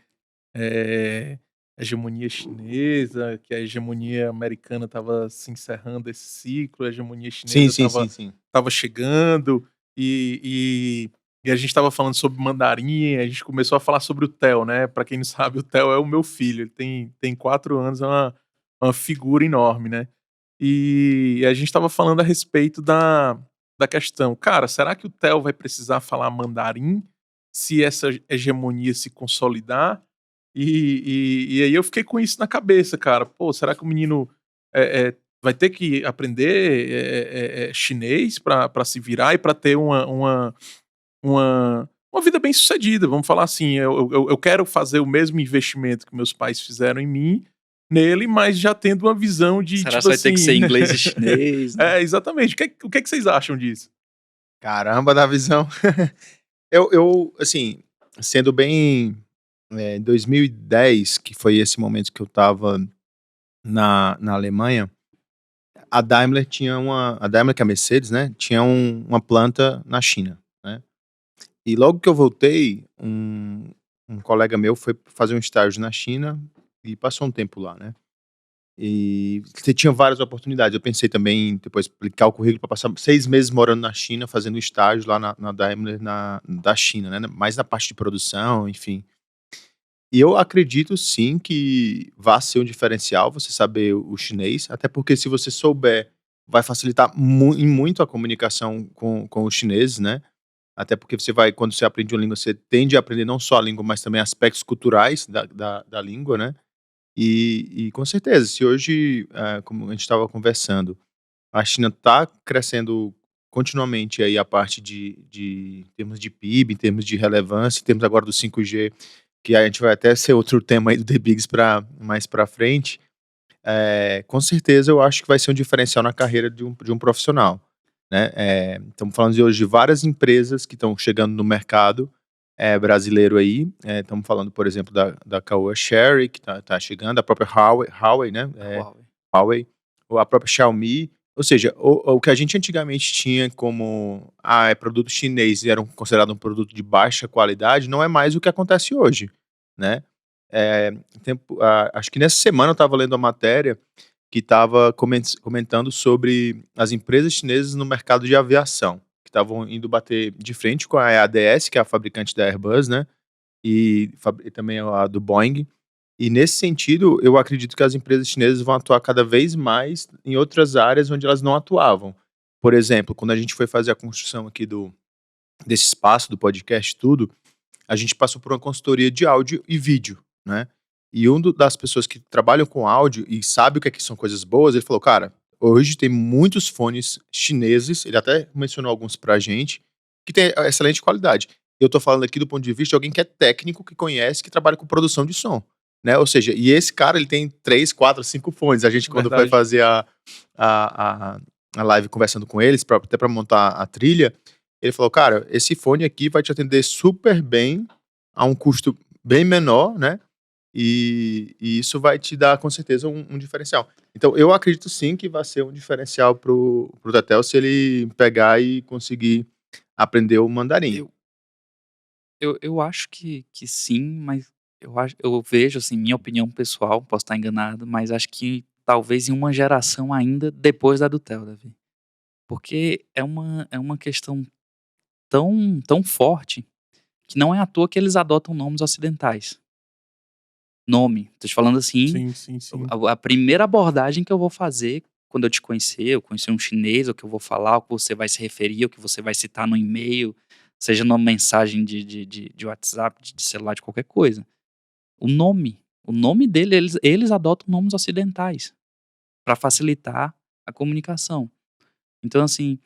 hegemonia chinesa, que a hegemonia americana estava se encerrando esse ciclo, a hegemonia chinesa estava chegando, e a gente estava falando sobre mandarim, a gente começou a falar sobre o Theo, né? Para quem não sabe, o Theo é o meu filho, ele tem 4 anos, é uma figura enorme, né? E a gente estava falando a respeito da questão, cara, será que o Theo vai precisar falar mandarim se essa hegemonia se consolidar? E aí eu fiquei com isso na cabeça, cara. Pô, será que o menino vai ter que aprender chinês para se virar e para ter uma vida bem sucedida? Vamos falar assim, eu quero fazer o mesmo investimento que meus pais fizeram em mim, nele, mas já tendo uma visão de, será tipo que vai ter que ser assim... inglês e chinês? Né? Exatamente. O que vocês acham disso? Caramba, da visão. Eu, assim, sendo bem... Em 2010, que foi esse momento que eu tava na Alemanha, a Daimler, que é a Mercedes, né, tinha uma planta na China, né? E logo que eu voltei, um colega meu foi fazer um estágio na China e passou um tempo lá, né? E você tinha várias oportunidades. Eu pensei também em depois aplicar o currículo para passar 6 meses morando na China, fazendo estágio lá na Daimler da China, né? Mais na parte de produção, enfim. E eu acredito sim que vai ser um diferencial você saber o chinês, até porque se você souber, vai facilitar em muito a comunicação com os chineses, né? Até porque quando você aprende uma língua, você tende a aprender não só a língua, mas também aspectos culturais da língua, né? E com certeza, se hoje, como a gente estava conversando, a China está crescendo continuamente aí a parte de em termos de PIB, em termos de relevância, em termos agora do 5G, que a gente vai até ser outro tema aí do The Bigs mais para frente. Com certeza eu acho que vai ser um diferencial na carreira de um profissional, né? Estamos falando de hoje de várias empresas que estão chegando no mercado brasileiro aí. Estamos falando, por exemplo, da Caoa Sherry, que tá chegando, a própria Huawei, né? Huawei. Huawei, ou a própria Xiaomi. Ou seja, o que a gente antigamente tinha como produto chinês e era considerado um produto de baixa qualidade, não é mais o que acontece hoje, né? Acho que nessa semana eu estava lendo uma matéria que estava comentando sobre as empresas chinesas no mercado de aviação, que estavam indo bater de frente com a EADS, que é a fabricante da Airbus, né? E também a do Boeing. E nesse sentido, eu acredito que as empresas chinesas vão atuar cada vez mais em outras áreas onde elas não atuavam. Por exemplo, quando a gente foi fazer a construção aqui desse espaço do podcast tudo, a gente passou por uma consultoria de áudio e vídeo, né? E das pessoas que trabalham com áudio e sabe o que são coisas boas, ele falou, cara, hoje tem muitos fones chineses, ele até mencionou alguns pra gente, que tem excelente qualidade. Eu tô falando aqui do ponto de vista de alguém que é técnico, que conhece, que trabalha com produção de som, né? Ou seja, e esse cara, ele tem 3, 4, 5 fones. A gente, quando foi fazer a live conversando com eles, até pra montar a trilha, ele falou, cara, esse fone aqui vai te atender super bem, a um custo bem menor, né? E isso vai te dar, com certeza, um diferencial. Então, eu acredito sim que vai ser um diferencial pro Tetel se ele pegar e conseguir aprender o mandarim. Eu acho que sim, mas eu vejo, assim, minha opinião pessoal, posso estar enganado, mas acho que talvez em uma geração ainda depois da do Theo, Davi. Porque é uma questão tão forte que não é à toa que eles adotam nomes ocidentais. Nome, tô te falando assim, Sim. a primeira abordagem que eu vou fazer quando eu te conhecer, eu conhecer um chinês, o que eu vou falar, o que você vai se referir, o que você vai citar no e-mail, seja numa mensagem de WhatsApp, de celular, de qualquer coisa. O nome dele, eles adotam nomes ocidentais para facilitar a comunicação. Então, assim,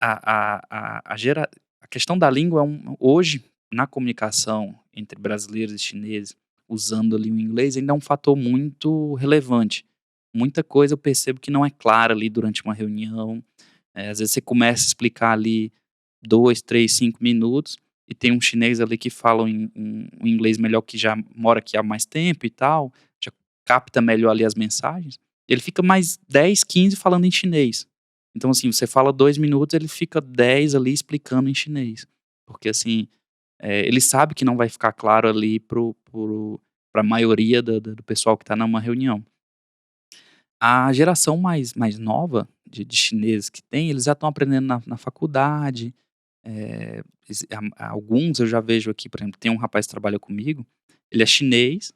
a questão da língua hoje, na comunicação entre brasileiros e chineses, usando ali o inglês, ainda é um fator muito relevante. Muita coisa eu percebo que não é clara ali durante uma reunião. Às vezes você começa a explicar ali 2, 3, 5 minutos e tem um chinês ali que fala um inglês melhor, que já mora aqui há mais tempo e tal, já capta melhor ali as mensagens. Ele fica mais 10, 15 falando em chinês. Então, assim, você fala 2 minutos, ele fica 10 ali explicando em chinês. Porque, assim, ele sabe que não vai ficar claro ali pra maioria do pessoal que tá numa reunião. A geração mais nova de chineses que tem, eles já estão aprendendo na faculdade. Alguns eu já vejo aqui, por exemplo, tem um rapaz que trabalha comigo, ele é chinês,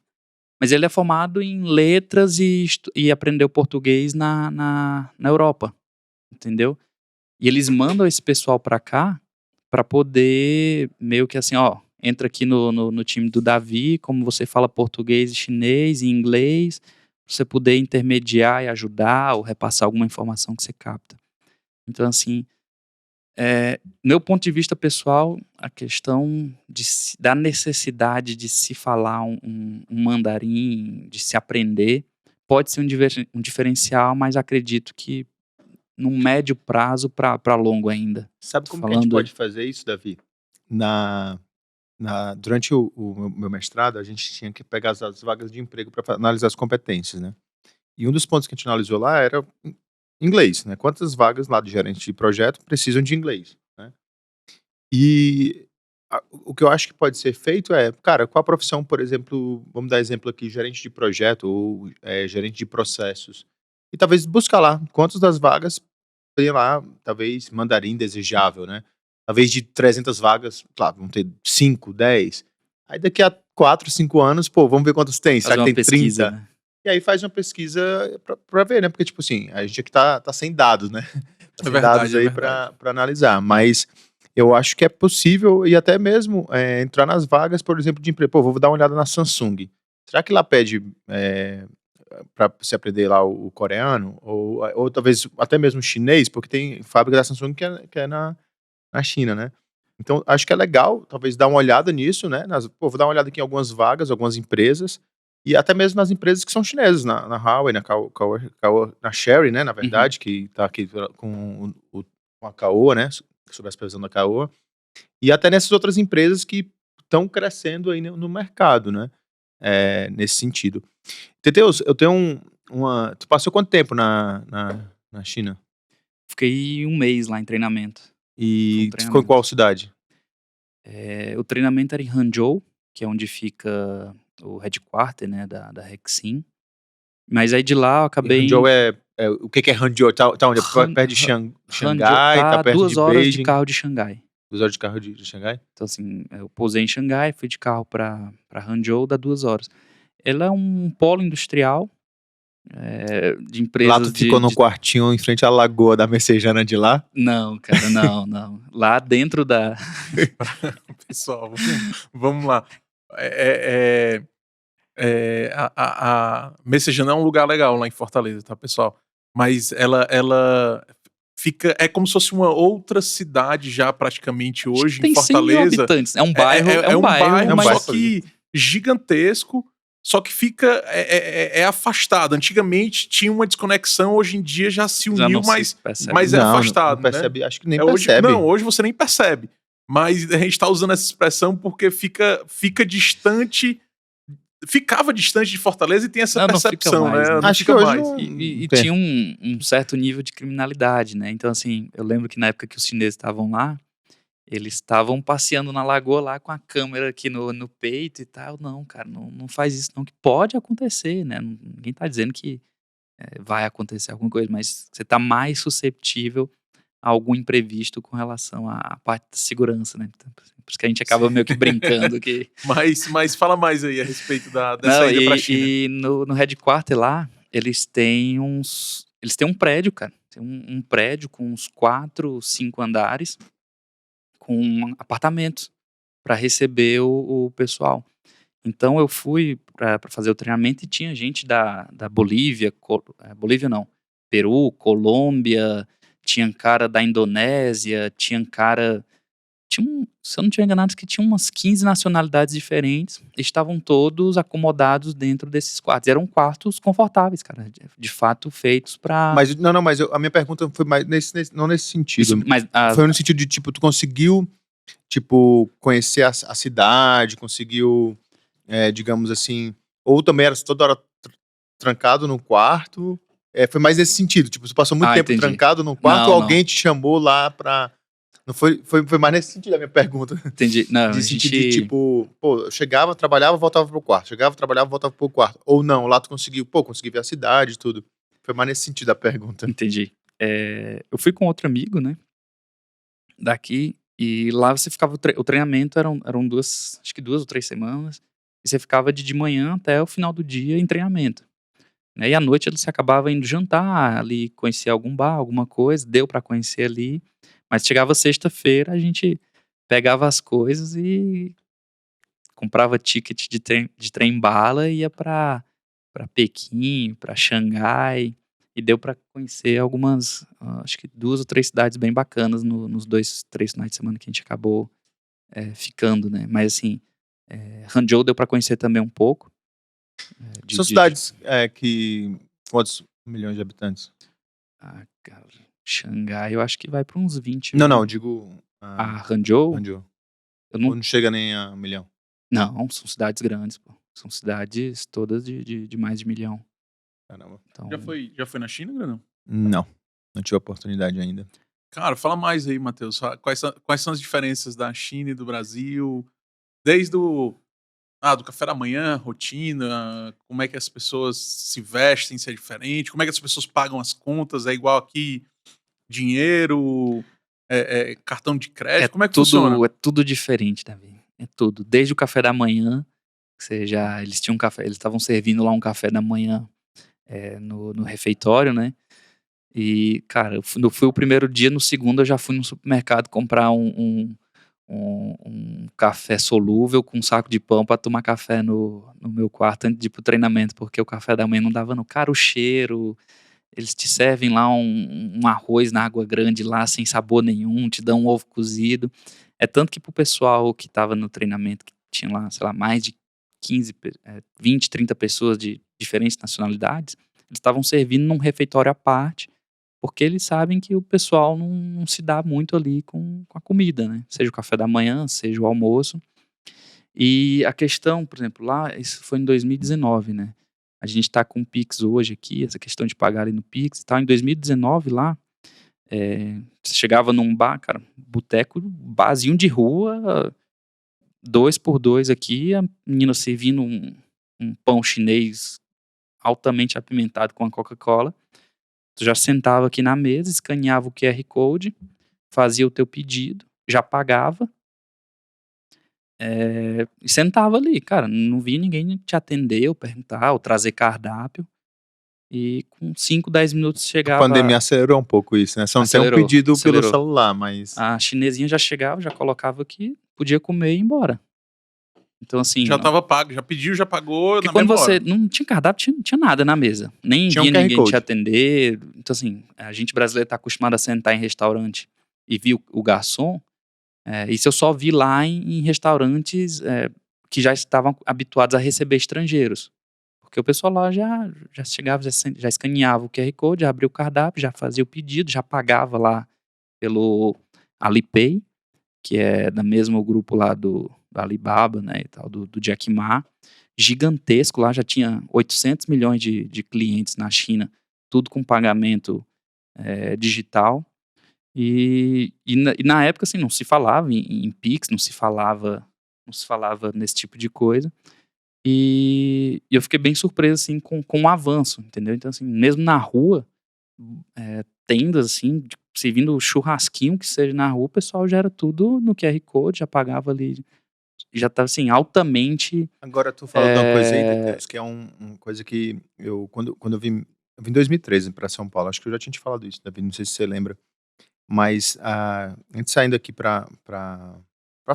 mas ele é formado em letras e aprendeu português na Europa, entendeu? E eles mandam esse pessoal pra cá pra poder meio que assim, ó, entra aqui no time do Davi, como você fala português e chinês e inglês, pra você poder intermediar e ajudar ou repassar alguma informação que você capta. Então, assim, meu ponto de vista pessoal, a questão da necessidade de se falar um mandarim, de se aprender, pode ser um diferencial, mas acredito que num médio prazo para longo ainda. Sabe Tô como que a gente falando pode fazer isso, Davi? Durante o meu mestrado, a gente tinha que pegar as vagas de emprego para analisar as competências, né? E um dos pontos que a gente analisou lá era inglês, né? Quantas vagas lá de gerente de projeto precisam de inglês, né? E o que eu acho que pode ser feito cara, qual a profissão, por exemplo, vamos dar exemplo aqui, gerente de projeto ou gerente de processos. E talvez buscar lá quantas das vagas tem lá, talvez mandarim desejável, né? Talvez de 300 vagas, claro, vão ter 5, 10. Aí daqui a 4, 5 anos, pô, vamos ver quantos tem. Será fazer que uma tem pesquisa, 30? né. E aí faz uma pesquisa pra ver, né? Porque, tipo assim, a gente aqui tá sem dados, né? Tá É sem dados verdade, é aí verdade. pra analisar. Mas eu acho que é possível e até mesmo entrar nas vagas, por exemplo, de emprego. Pô, vou dar uma olhada na Samsung. Será que lá pede para você aprender lá o coreano, ou talvez até mesmo chinês, porque tem fábrica da Samsung que é na China, né? Então, acho que é legal, talvez, dar uma olhada nisso, né? Vou dar uma olhada aqui em algumas vagas, algumas empresas, e até mesmo nas empresas que são chinesas, na Huawei, na Sherry, né? Na verdade, que tá aqui com a Caoa, né? Sobre a supervisão da Caoa. E até nessas outras empresas que estão crescendo aí no mercado, né? Nesse sentido. Teteus, eu tenho Tu passou quanto tempo na China? Fiquei um mês lá em treinamento. E Um tu ficou em qual cidade? O treinamento era em Hangzhou, que é onde fica o headquarter, né, da Rexin. Mas aí de lá eu acabei... Hangzhou o que é Hangzhou? Tá onde? Perto de Xangai? Tá perto 2 de horas de Beijing? carro de Xangai. 2 horas de carro de Xangai? Então assim, eu pousei em Xangai, fui de carro pra Hangzhou, dá 2 horas. Ela é um polo industrial de Lá empresas tu ficou num quartinho em frente à lagoa da Messejana de lá? Não, cara, não. Lá dentro da... Pessoal, vamos lá. A Messejana é um lugar legal lá em Fortaleza, tá, pessoal? Mas ela fica... É como se fosse uma outra cidade já praticamente hoje, tem em Fortaleza. 100 mil habitantes. É um bairro, É um bairro, mas... só que gigantesco, só que fica afastado. Antigamente tinha uma desconexão, hoje em dia já se uniu, mas é afastado, não percebe, né? Acho que nem percebe. Hoje você nem percebe. Mas a gente tá usando essa expressão porque fica distante... Ficava distante de Fortaleza e tem essa percepção, mais, né? Não acho fica que hoje mais. E tinha um certo nível de criminalidade, né? Então, assim, eu lembro que na época que os chineses estavam lá, eles estavam passeando na lagoa lá com a câmera aqui no peito e tal. Não, cara, não faz isso não, que pode acontecer, né? Ninguém tá dizendo que vai acontecer alguma coisa, mas você tá mais susceptível a algum imprevisto com relação à parte da segurança, né? Então, por isso que a gente acaba meio que brincando que... Mas fala mais aí a respeito dessa ida pra China. E no headquarter lá, eles têm um prédio, cara. Tem um prédio com uns 4, 5 andares, com apartamentos para receber o pessoal. Então eu fui para fazer o treinamento e tinha gente da Bolívia, Bolívia não, Peru, Colômbia, tinha cara da Indonésia, se eu não estiver enganado, acho que tinha umas 15 nacionalidades diferentes. Estavam todos acomodados dentro desses quartos. Eram quartos confortáveis, cara. De fato, feitos pra... Mas a minha pergunta foi mais não nesse sentido. Foi no sentido de, tipo, tu conseguiu, tipo, conhecer a cidade, conseguiu, digamos assim... Ou também era toda hora trancado no quarto? Foi mais nesse sentido. Tipo, tu passou muito tempo trancado no quarto, ou alguém te chamou lá pra... Não foi mais nesse sentido a minha pergunta. Entendi. Não, de sentido de, tipo, eu chegava, trabalhava, voltava pro quarto. Chegava, trabalhava, voltava pro quarto. Ou não, lá tu consegui ver a cidade e tudo. Foi mais nesse sentido a pergunta. Entendi. Eu fui com outro amigo, né, daqui, e lá você ficava, o treinamento eram acho que 2 ou 3 semanas, e você ficava de manhã até o final do dia em treinamento. Né, e à noite você acabava indo jantar ali, conhecer algum bar, alguma coisa, deu pra conhecer ali. Mas chegava sexta-feira, a gente pegava as coisas e comprava ticket de trem-bala e ia pra Pequim, pra Xangai. E deu pra conhecer algumas, acho que 2 ou 3 cidades bem bacanas nos 2, 3 finais de semana que a gente acabou ficando, né? Mas assim, Hangzhou deu pra conhecer também um pouco. São cidades que... Quantos milhões de habitantes? Cara, Xangai eu acho que vai pra uns 20. Não, eu digo... Hangzhou? Ou não chega nem a 1 milhão? Não, são cidades grandes, pô. São cidades todas de mais de 1 milhão. Caramba. Então... Já foi na China, Granão? Não tive a oportunidade ainda. Cara, fala mais aí, Matheus. Quais são as diferenças da China e do Brasil? Desde do café da manhã, rotina, como é que as pessoas se vestem, se é diferente, como é que as pessoas pagam as contas, é igual aqui, dinheiro, cartão de crédito, como é que funciona? É tudo diferente, Davi. É tudo. Desde o café da manhã, eles tinham café, eles estavam servindo lá um café da manhã no refeitório, né? E, cara, eu fui o primeiro dia, no segundo eu já fui no supermercado comprar um um café solúvel com um saco de pão para tomar café no meu quarto antes de ir pro treinamento, porque o café da manhã não dava no cara, o cheiro, eles te servem lá um arroz na água grande lá, sem sabor nenhum, te dão um ovo cozido. É tanto que pro pessoal que estava no treinamento, que tinha lá, sei lá, mais de 20, 30 pessoas de diferentes nacionalidades, eles estavam servindo num refeitório à parte, porque eles sabem que o pessoal não se dá muito ali com a comida, né? Seja o café da manhã, seja o almoço. E a questão, por exemplo, lá, isso foi em 2019, né? A gente tá com o Pix hoje aqui, essa questão de pagar ali no Pix e tal. Em 2019 lá, você chegava num bar, cara, boteco, barzinho de rua, 2 por 2 aqui, a menina servindo um pão chinês altamente apimentado com a Coca-Cola. Tu já sentava aqui na mesa, escaneava o QR Code, fazia o teu pedido, já pagava, e sentava ali, cara. Não vi ninguém te atender ou perguntar ou trazer cardápio. E com 5, 10 minutos A pandemia chegava. acelerou um pouco isso, né? Só não tem um Acelerou, pedido pelo acelerou. celular, mas A chinesinha já chegava, já colocava aqui, podia comer e ir embora. Então, assim, Já tava pago, já pediu, já pagou porque na quando mesma você hora. não tinha cardápio, tinha nada na mesa. Nem tinha um via QR ninguém te Code. atender. Então, assim, a gente brasileiro tá acostumado a sentar em restaurante e vir o garçom. Isso eu só vi lá em restaurantes que já estavam habituados a receber estrangeiros. Porque o pessoal lá já chegava, já escaneava o QR Code, já abria o cardápio, já fazia o pedido, já pagava lá pelo Alipay, que é da mesmo grupo lá do Alibaba, né, e tal, do Jack Ma. Gigantesco, lá já tinha 800 milhões de clientes na China, tudo com pagamento digital. E na época, assim, não se falava em Pix, não se falava nesse tipo de coisa. E eu fiquei bem surpreso, assim, com o avanço, entendeu? Então, assim, mesmo na rua, tendas, assim, servindo churrasquinho que seja na rua, o pessoal já era tudo no QR Code, já pagava ali, já estava, assim, altamente. agora tu falou de uma coisa aí, Teteus, que é uma coisa que quando eu vim em 2013 para São Paulo, acho que eu já tinha te falado isso, Davi, não sei se você lembra, mas a gente saindo aqui pra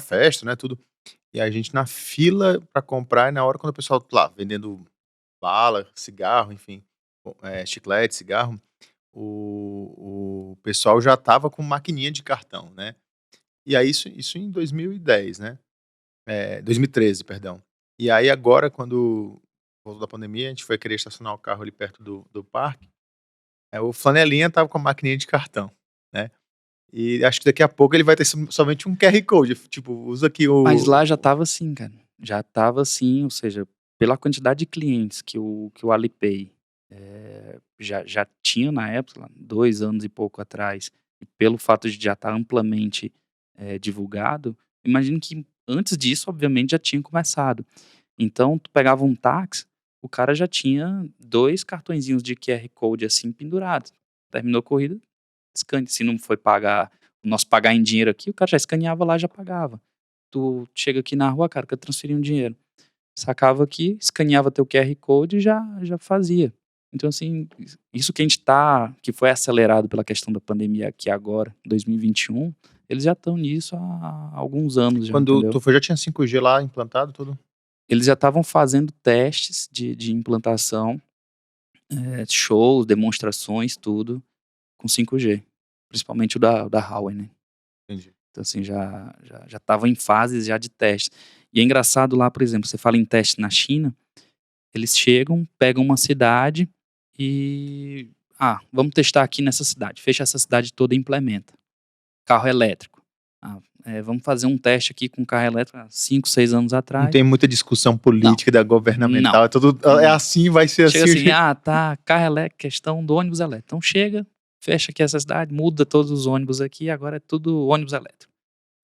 festa, né, tudo, e a gente na fila pra comprar, e na hora quando o pessoal lá vendendo bala, cigarro, enfim, chiclete, cigarro, o pessoal já tava com maquininha de cartão, né. E aí isso em 2010, né. 2013, perdão. E aí agora quando voltou da pandemia, a gente foi querer estacionar o carro ali perto do parque, o flanelinha estava com a maquininha de cartão, né. E acho que daqui a pouco ele vai ter somente um QR Code, tipo, usa aqui Mas lá o já estava assim, cara. Já estava assim, ou seja, pela quantidade de clientes que o Alipay já tinha na época, lá, 2 anos e pouco atrás, e pelo fato de já estar amplamente divulgado, imagino que antes disso, obviamente, já tinha começado. Então, tu pegava um táxi, o cara já tinha 2 cartõezinhos de QR Code assim pendurados. Terminou a corrida, escane. Se não foi pagar o nosso pagar em dinheiro aqui, o cara já escaneava lá e já pagava. Tu chega aqui na rua, cara, quer transferir um dinheiro. Sacava aqui, escaneava teu QR Code e já fazia. Então, assim, isso que foi acelerado pela questão da pandemia aqui agora, 2021, eles já estão nisso há alguns anos já, quando entendeu? tu foi já tinha 5G lá implantado tudo? Eles já estavam fazendo testes de implantação, shows, demonstrações, tudo, com 5G. Principalmente o da Huawei, né? Entendi. Então, assim, já estava em fases já de teste. E é engraçado lá, por exemplo, você fala em teste na China, eles chegam, pegam uma cidade e... vamos testar aqui nessa cidade. Fecha essa cidade toda e implementa. Carro elétrico. Vamos fazer um teste aqui com carro elétrico há 5, 6 anos Não atrás. tem muita discussão Não, política da governamental, não. é tudo assim, vai ser Chega assim. assim, tá, carro elétrico, questão do ônibus elétrico. Então chega, fecha aqui essa cidade, muda todos os ônibus aqui, agora é tudo ônibus elétrico.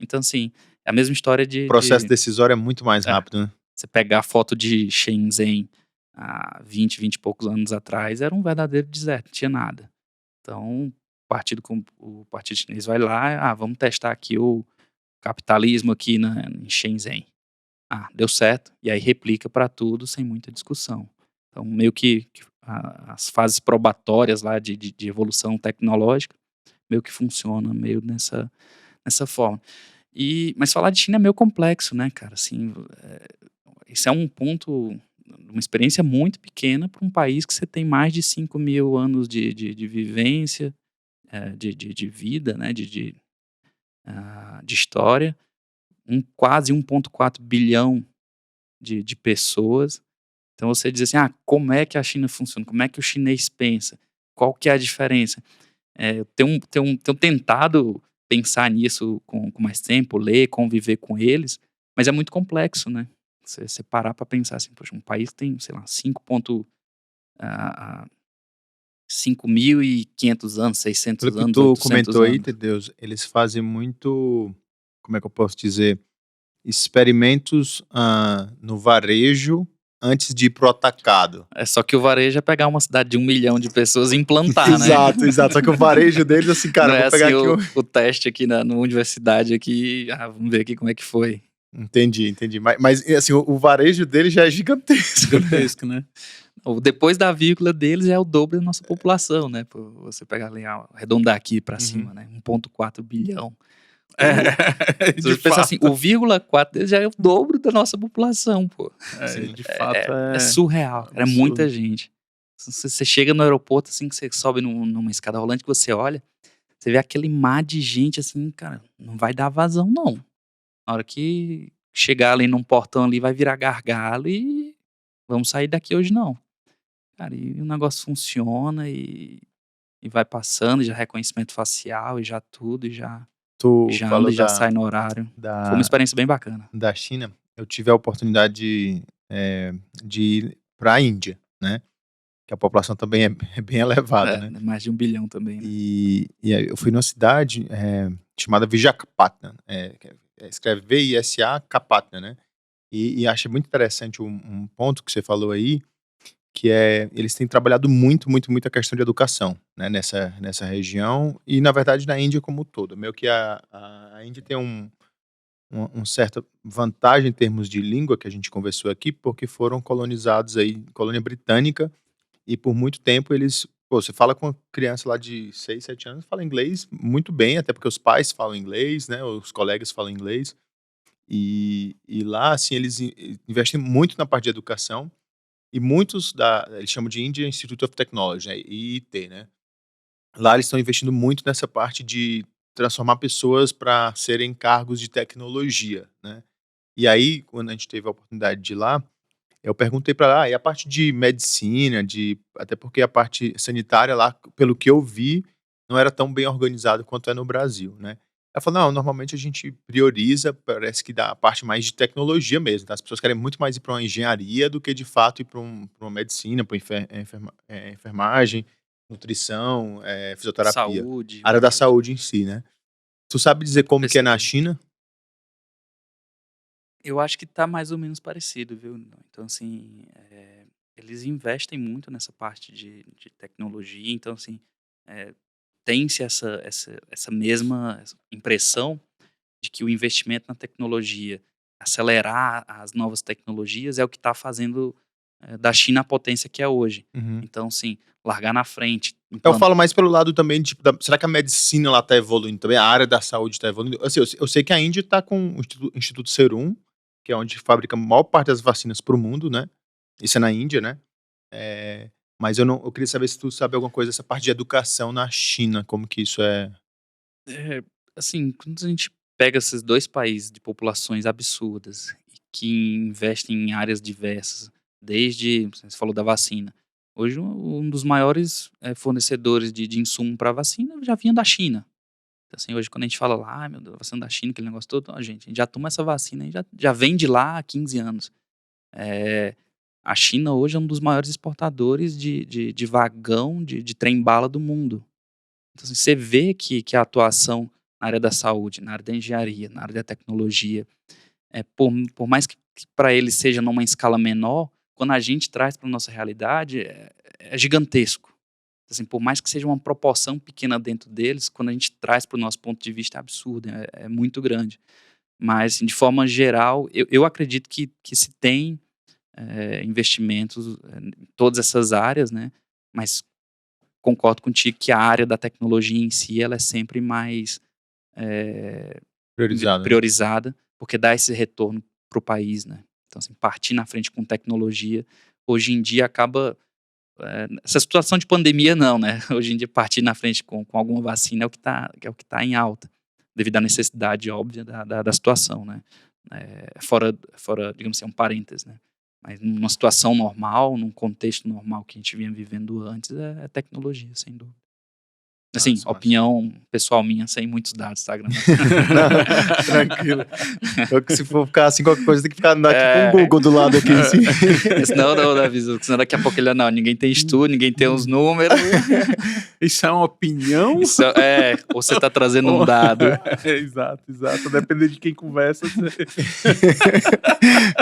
Então, assim, é a mesma história O processo decisório é muito mais é, rápido, né? você pegar a foto de Shenzhen há 20 e poucos anos atrás, era um verdadeiro deserto, não tinha nada. Então, o partido chinês vai lá, vamos testar aqui o capitalismo aqui em Shenzhen. Deu certo, e aí replica para tudo sem muita discussão. Então, meio que as fases probatórias lá de evolução tecnológica, meio que funciona meio nessa forma. Mas falar de China é meio complexo, né, cara? Assim, isso é um ponto, uma experiência muito pequena para um país que você tem mais de 5.000 anos de vivência, de vida, né, de história, quase 1,4 bilhão de pessoas. Então você diz assim, como é que a China funciona? Como é que o chinês pensa? Qual que é a diferença? Eu tenho tentado pensar nisso com mais tempo, ler, conviver com eles, mas é muito complexo, né? Você parar para pensar assim, poxa, um país que tem, sei lá, 5.500 anos, Pelo 600 que anos, tu 800 comentou aí, anos. Deus, eles fazem muito, como é que eu posso dizer, experimentos no varejo antes de ir pro atacado. É só que o varejo é pegar uma cidade de 1 milhão de pessoas e implantar, né? Exato, exato. Só que o varejo deles, assim, cara, Não eu é vou pegar assim aqui o teste aqui na universidade aqui, vamos ver aqui como é que foi. Entendi. Mas assim, o varejo deles já é gigantesco, né? Gigantesco, né? Depois da vírgula deles é o dobro da nossa população, né? Pô, você pegar ali, arredondar aqui para cima, né? 1,4 bilhão. Se De você pensar assim, fato. o 0,4 deles já é o dobro da nossa população, pô. Sim. De fato É surreal, cara, é muita absurdo. gente. Você chega no aeroporto, assim, que você sobe numa escada rolante, que você olha, você vê aquele mar de gente, assim, cara, não vai dar vazão, não. Na hora que chegar ali num portão ali, vai virar gargalo e vamos sair daqui hoje, não. Cara, e o negócio funciona e vai passando, já reconhecimento facial e já tudo, e Tu já anda falou e já sai no horário. Foi uma da, experiência bem bacana. da China. Eu tive a oportunidade de ir para a Índia, né? Que a população também é bem elevada, né? Mais de 1 bilhão também, né? E aí eu fui numa cidade chamada Visakhapatnam, escreve Visakapatnam, né? E achei muito interessante um ponto que você falou aí, que eles têm trabalhado muito a questão de educação, né, nessa região e, na verdade, na Índia como um todo. Meio que a Índia tem certa vantagem em termos de língua, que a gente conversou aqui, porque foram colonizados aí, colônia britânica, e por muito tempo eles, pô, você fala com uma criança lá de 6, 7 anos, fala inglês muito bem, até porque os pais falam inglês, né, os colegas falam inglês, e lá, assim, eles investem muito na parte de educação, e muitos eles chamam de India Institute of Technology, né, IIT, né? Lá eles estão investindo muito nessa parte de transformar pessoas para serem cargos de tecnologia, né? E aí, quando a gente teve a oportunidade de ir lá, eu perguntei para ela, e a parte de medicina, até porque a parte sanitária lá, pelo que eu vi, não era tão bem organizado quanto é no Brasil, né? Ela falou, não, normalmente a gente prioriza, parece que dá a parte mais de tecnologia mesmo, tá? As pessoas querem muito mais ir para uma engenharia do que de fato ir para uma medicina, para enfermagem, nutrição, fisioterapia, Saúde, a área da saúde em si, né? Tu sabe dizer eu como que é na percebi. China? Eu acho que tá mais ou menos parecido, viu? Então, assim, eles investem muito nessa parte de tecnologia, então, assim, tem-se essa mesma impressão de que o investimento na tecnologia, acelerar as novas tecnologias, é o que está fazendo da China a potência que é hoje. Uhum. Então, assim, largar na frente, Eu falo mais pelo lado também, tipo, será que a medicina lá tá evoluindo também? A área da saúde tá evoluindo? Assim, eu sei que a Índia tá com o Instituto Serum, que é onde fabrica a maior parte das vacinas pro mundo, né? Isso é na Índia, né? Mas eu queria saber se tu sabe alguma coisa dessa parte de educação na China, como que isso é. É, assim, quando a gente pega esses dois países de populações absurdas e que investem em áreas diversas, desde, você falou da vacina, hoje um dos maiores fornecedores de insumo para vacina já vinha da China. Então, assim, hoje quando a gente fala lá, meu Deus, a vacina da China, aquele negócio todo, a gente já toma essa vacina e já vem de lá há 15 anos. É, a China hoje é um dos maiores exportadores de vagão de trem-bala do mundo. Então, assim, você vê que a atuação na área da saúde, na área da engenharia, na área da tecnologia, por mais que para eles seja numa escala menor, quando a gente traz para nossa realidade, é gigantesco. Assim, por mais que seja uma proporção pequena dentro deles, quando a gente traz para o nosso ponto de vista, é absurdo, é muito grande. Mas, assim, de forma geral, eu acredito que se tem investimentos em todas essas áreas, né? Mas concordo contigo que a área da tecnologia em si ela é sempre mais priorizada, porque dá esse retorno para o país, né? Então, assim, partir na frente com tecnologia, hoje em dia acaba... essa situação de pandemia não, né? Hoje em dia partir na frente com alguma vacina é o que tá em alta, devido à necessidade óbvia da situação, né? Fora, digamos assim, um parênteses, né? Mas numa situação normal, num contexto normal que a gente vinha vivendo antes, é tecnologia, sem dúvida. Assim, Nossa, opinião pessoal minha, sem muitos dados, tá, Grana? Não, tranquilo. Se for ficar assim, qualquer coisa tem que ficar aqui com o Google do lado aqui. Assim. Senão não, Davi, senão daqui a pouco ele não, ninguém tem estudo, ninguém tem os números. Isso é uma opinião? Ou você tá trazendo um dado. Exato. Depende de quem conversa.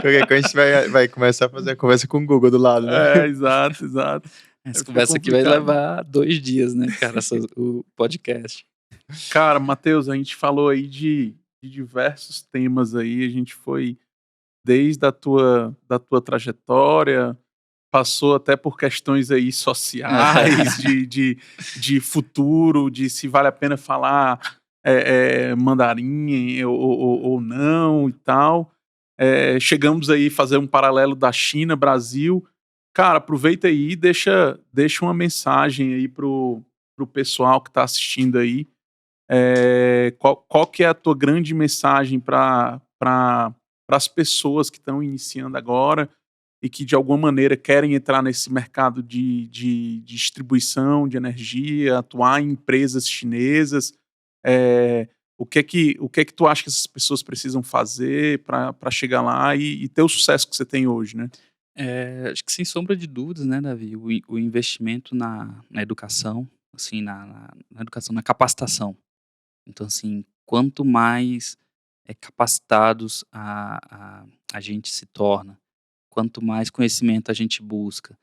Qualquer coisa a gente vai começar a fazer a conversa com o Google do lado, né? Exato. Essa conversa aqui vai levar 2 dias, né, cara, o podcast. Cara, Matheus, a gente falou aí de diversos temas aí, a gente foi desde a tua trajetória, passou até por questões aí sociais, de futuro, de se vale a pena falar mandarim ou não e tal. Chegamos aí a fazer um paralelo da China, Brasil. Cara, aproveita aí e deixa uma mensagem aí pro pessoal que tá assistindo aí. Qual que é a tua grande mensagem para as pessoas que estão iniciando agora e que de alguma maneira querem entrar nesse mercado de distribuição de energia, atuar em empresas chinesas? O que é que tu acha que essas pessoas precisam fazer para chegar lá e ter o sucesso que você tem hoje, né? Acho que sem sombra de dúvidas, né, Davi, o investimento na educação, assim, na educação, na capacitação. Então, assim, quanto mais capacitados a gente se torna, quanto mais conhecimento a gente busca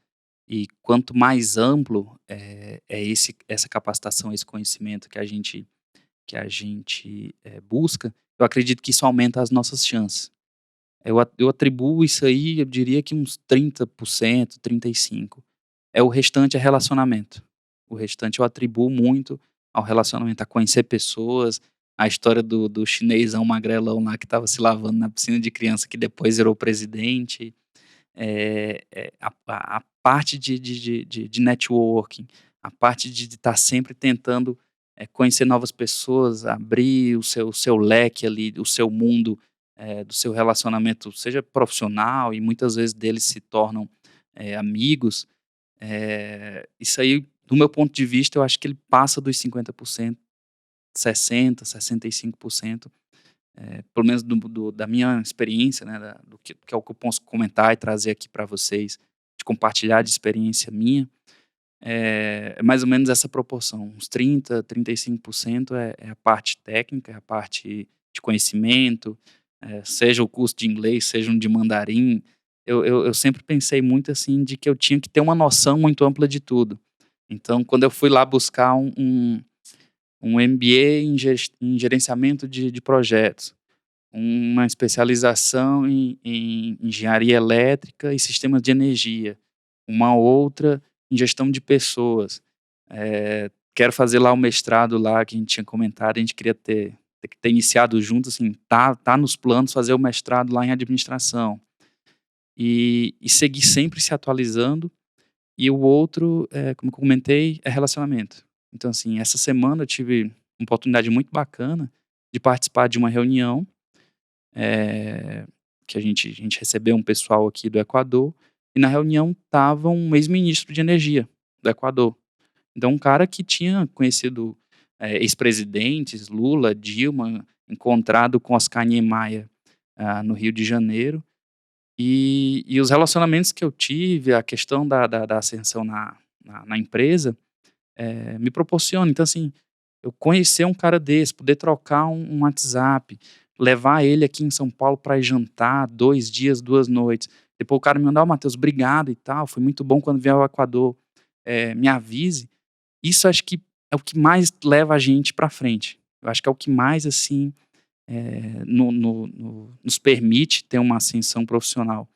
e quanto mais amplo essa capacitação, esse conhecimento que a gente busca, eu acredito que isso aumenta as nossas chances. Eu atribuo isso aí, eu diria que uns 30%, 35%. O restante é relacionamento. O restante eu atribuo muito ao relacionamento, a conhecer pessoas, a história do chinesão magrelão lá que estava se lavando na piscina de criança, que depois virou presidente. A parte de networking, a parte de estar sempre tentando conhecer novas pessoas, abrir o seu leque ali, o seu mundo, do seu relacionamento, seja profissional, e muitas vezes deles se tornam amigos. Isso aí, do meu ponto de vista, eu acho que ele passa dos 50%, 60%, 65%, pelo menos da minha experiência, né, do que é o que eu posso comentar e trazer aqui para vocês, de compartilhar de experiência minha, é mais ou menos essa proporção, uns 30%, 35% é a parte técnica, é a parte de conhecimento, seja o curso de inglês, seja um de mandarim. Eu sempre pensei muito assim, de que eu tinha que ter uma noção muito ampla de tudo. Então, quando eu fui lá buscar um MBA em gerenciamento de projetos, uma especialização em engenharia elétrica e sistemas de energia, uma outra em gestão de pessoas. Quero fazer lá o mestrado lá que a gente tinha comentado, a gente queria ter iniciado junto, assim, tá nos planos fazer o mestrado lá em administração. E seguir sempre se atualizando. E o outro, como eu comentei, é relacionamento. Então, assim, essa semana eu tive uma oportunidade muito bacana de participar de uma reunião que a gente recebeu um pessoal aqui do Equador, e na reunião estava um ex-ministro de energia do Equador. Então, um cara que tinha conhecido ex-presidentes, Lula, Dilma, encontrado com Oscar Niemeyer no Rio de Janeiro, e os relacionamentos que eu tive, a questão da ascensão na empresa, me proporciona. Então, assim, eu conhecer um cara desse, poder trocar um WhatsApp, levar ele aqui em São Paulo para ir jantar, 2 dias, 2 noites. Depois o cara me mandar, Matheus, obrigado e tal, foi muito bom quando vier ao Equador, me avise. Isso acho que é o que mais leva a gente para frente. Eu acho que é o que mais, assim, nos permite ter uma ascensão profissional.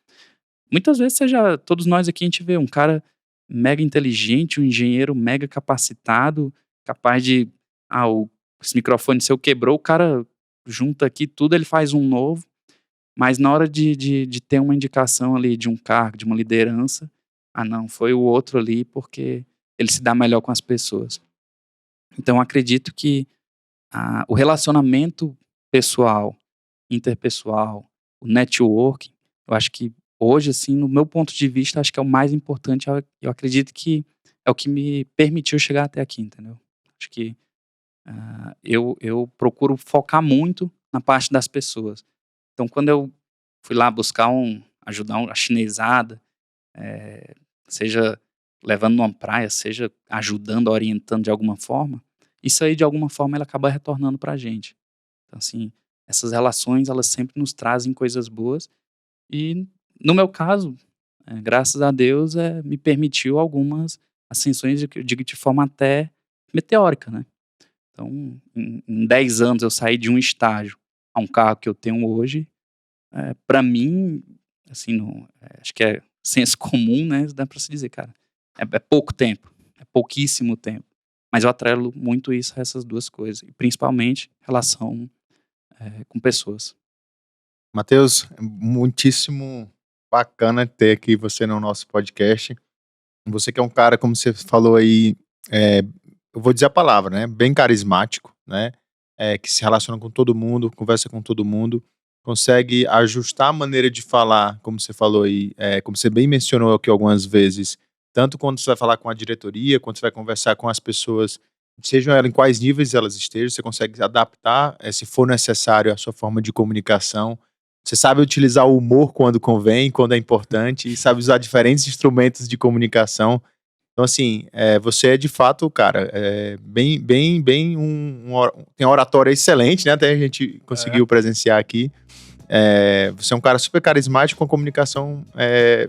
Muitas vezes, todos nós aqui, a gente vê um cara mega inteligente, um engenheiro mega capacitado, capaz de, esse microfone seu quebrou, o cara junta aqui tudo, ele faz um novo, mas na hora de ter uma indicação ali de um cargo, de uma liderança, não, foi o outro ali porque ele se dá melhor com as pessoas. Então, acredito que o relacionamento pessoal, interpessoal, o networking, eu acho que hoje, assim, no meu ponto de vista, acho que é o mais importante. Eu acredito que é o que me permitiu chegar até aqui, entendeu? Acho que eu procuro focar muito na parte das pessoas. Então, quando eu fui lá buscar ajudar a chinesada, seja levando numa praia, seja ajudando, orientando de alguma forma, isso aí, de alguma forma, ela acaba retornando pra gente. Então, assim, essas relações, elas sempre nos trazem coisas boas. E, no meu caso, graças a Deus, me permitiu algumas ascensões, eu digo de forma até meteórica, né? Então, em 10 anos, eu saí de um estágio a um cargo que eu tenho hoje. Para mim, assim, acho que é senso comum, né? Dá para se dizer, cara, é pouco tempo, é pouquíssimo tempo. Mas eu atrelo muito isso a essas duas coisas, e principalmente relação com pessoas. Matheus, muitíssimo bacana ter aqui você no nosso podcast. Você que é um cara, como você falou aí, eu vou dizer a palavra, né? Bem carismático, né? Que se relaciona com todo mundo, conversa com todo mundo, consegue ajustar a maneira de falar, como você falou aí, como você bem mencionou aqui algumas vezes, tanto quando você vai falar com a diretoria, quando você vai conversar com as pessoas, sejam elas em quais níveis elas estejam, você consegue adaptar, se for necessário, a sua forma de comunicação. Você sabe utilizar o humor quando convém, quando é importante, e sabe usar diferentes instrumentos de comunicação. Então, assim, você é de fato, cara, bem tem uma oratória excelente, né? Até a gente conseguiu presenciar aqui. Você é um cara super carismático, com comunicação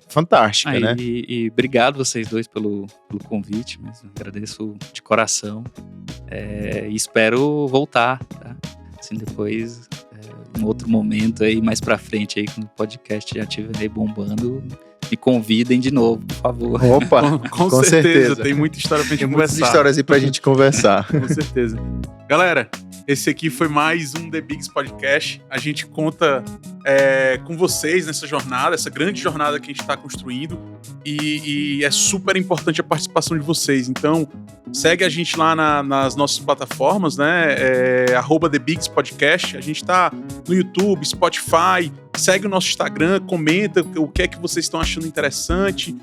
fantástica, né? E obrigado vocês dois pelo convite, mas agradeço de coração. E espero voltar, tá? Assim, depois, em outro momento aí, mais pra frente aí, quando o podcast já estiver aí bombando, me convidem de novo, por favor. Opa, com certeza. Tem muita história pra gente Tem conversar. muitas histórias aí pra gente conversar. Com certeza. Galera, esse aqui foi mais um The Bigs Podcast. A gente conta com vocês nessa jornada, essa grande jornada que a gente está construindo. E é super importante a participação de vocês. Então, segue a gente lá nas nossas plataformas, né? @The Bigs Podcast. A gente tá no YouTube, Spotify. Segue o nosso Instagram, comenta o que é que vocês estão achando interessante.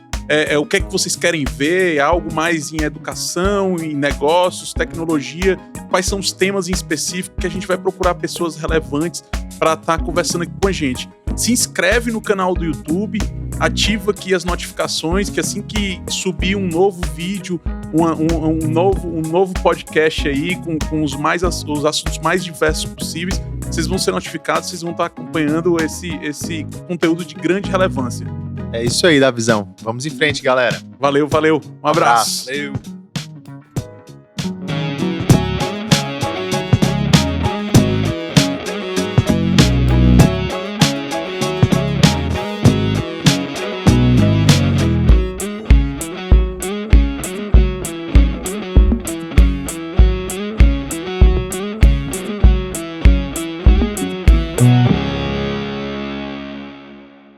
O que é que vocês querem ver, algo mais em educação, em negócios, tecnologia, quais são os temas em específico que a gente vai procurar pessoas relevantes para estar conversando aqui com a gente. Se inscreve no canal do YouTube, ativa aqui as notificações, que assim que subir um novo vídeo, um novo podcast aí com os assuntos mais diversos possíveis, vocês vão ser notificados, vocês vão estar acompanhando esse conteúdo de grande relevância. É isso aí, Davizão. Vamos em frente, galera. Valeu. Um abraço. Valeu.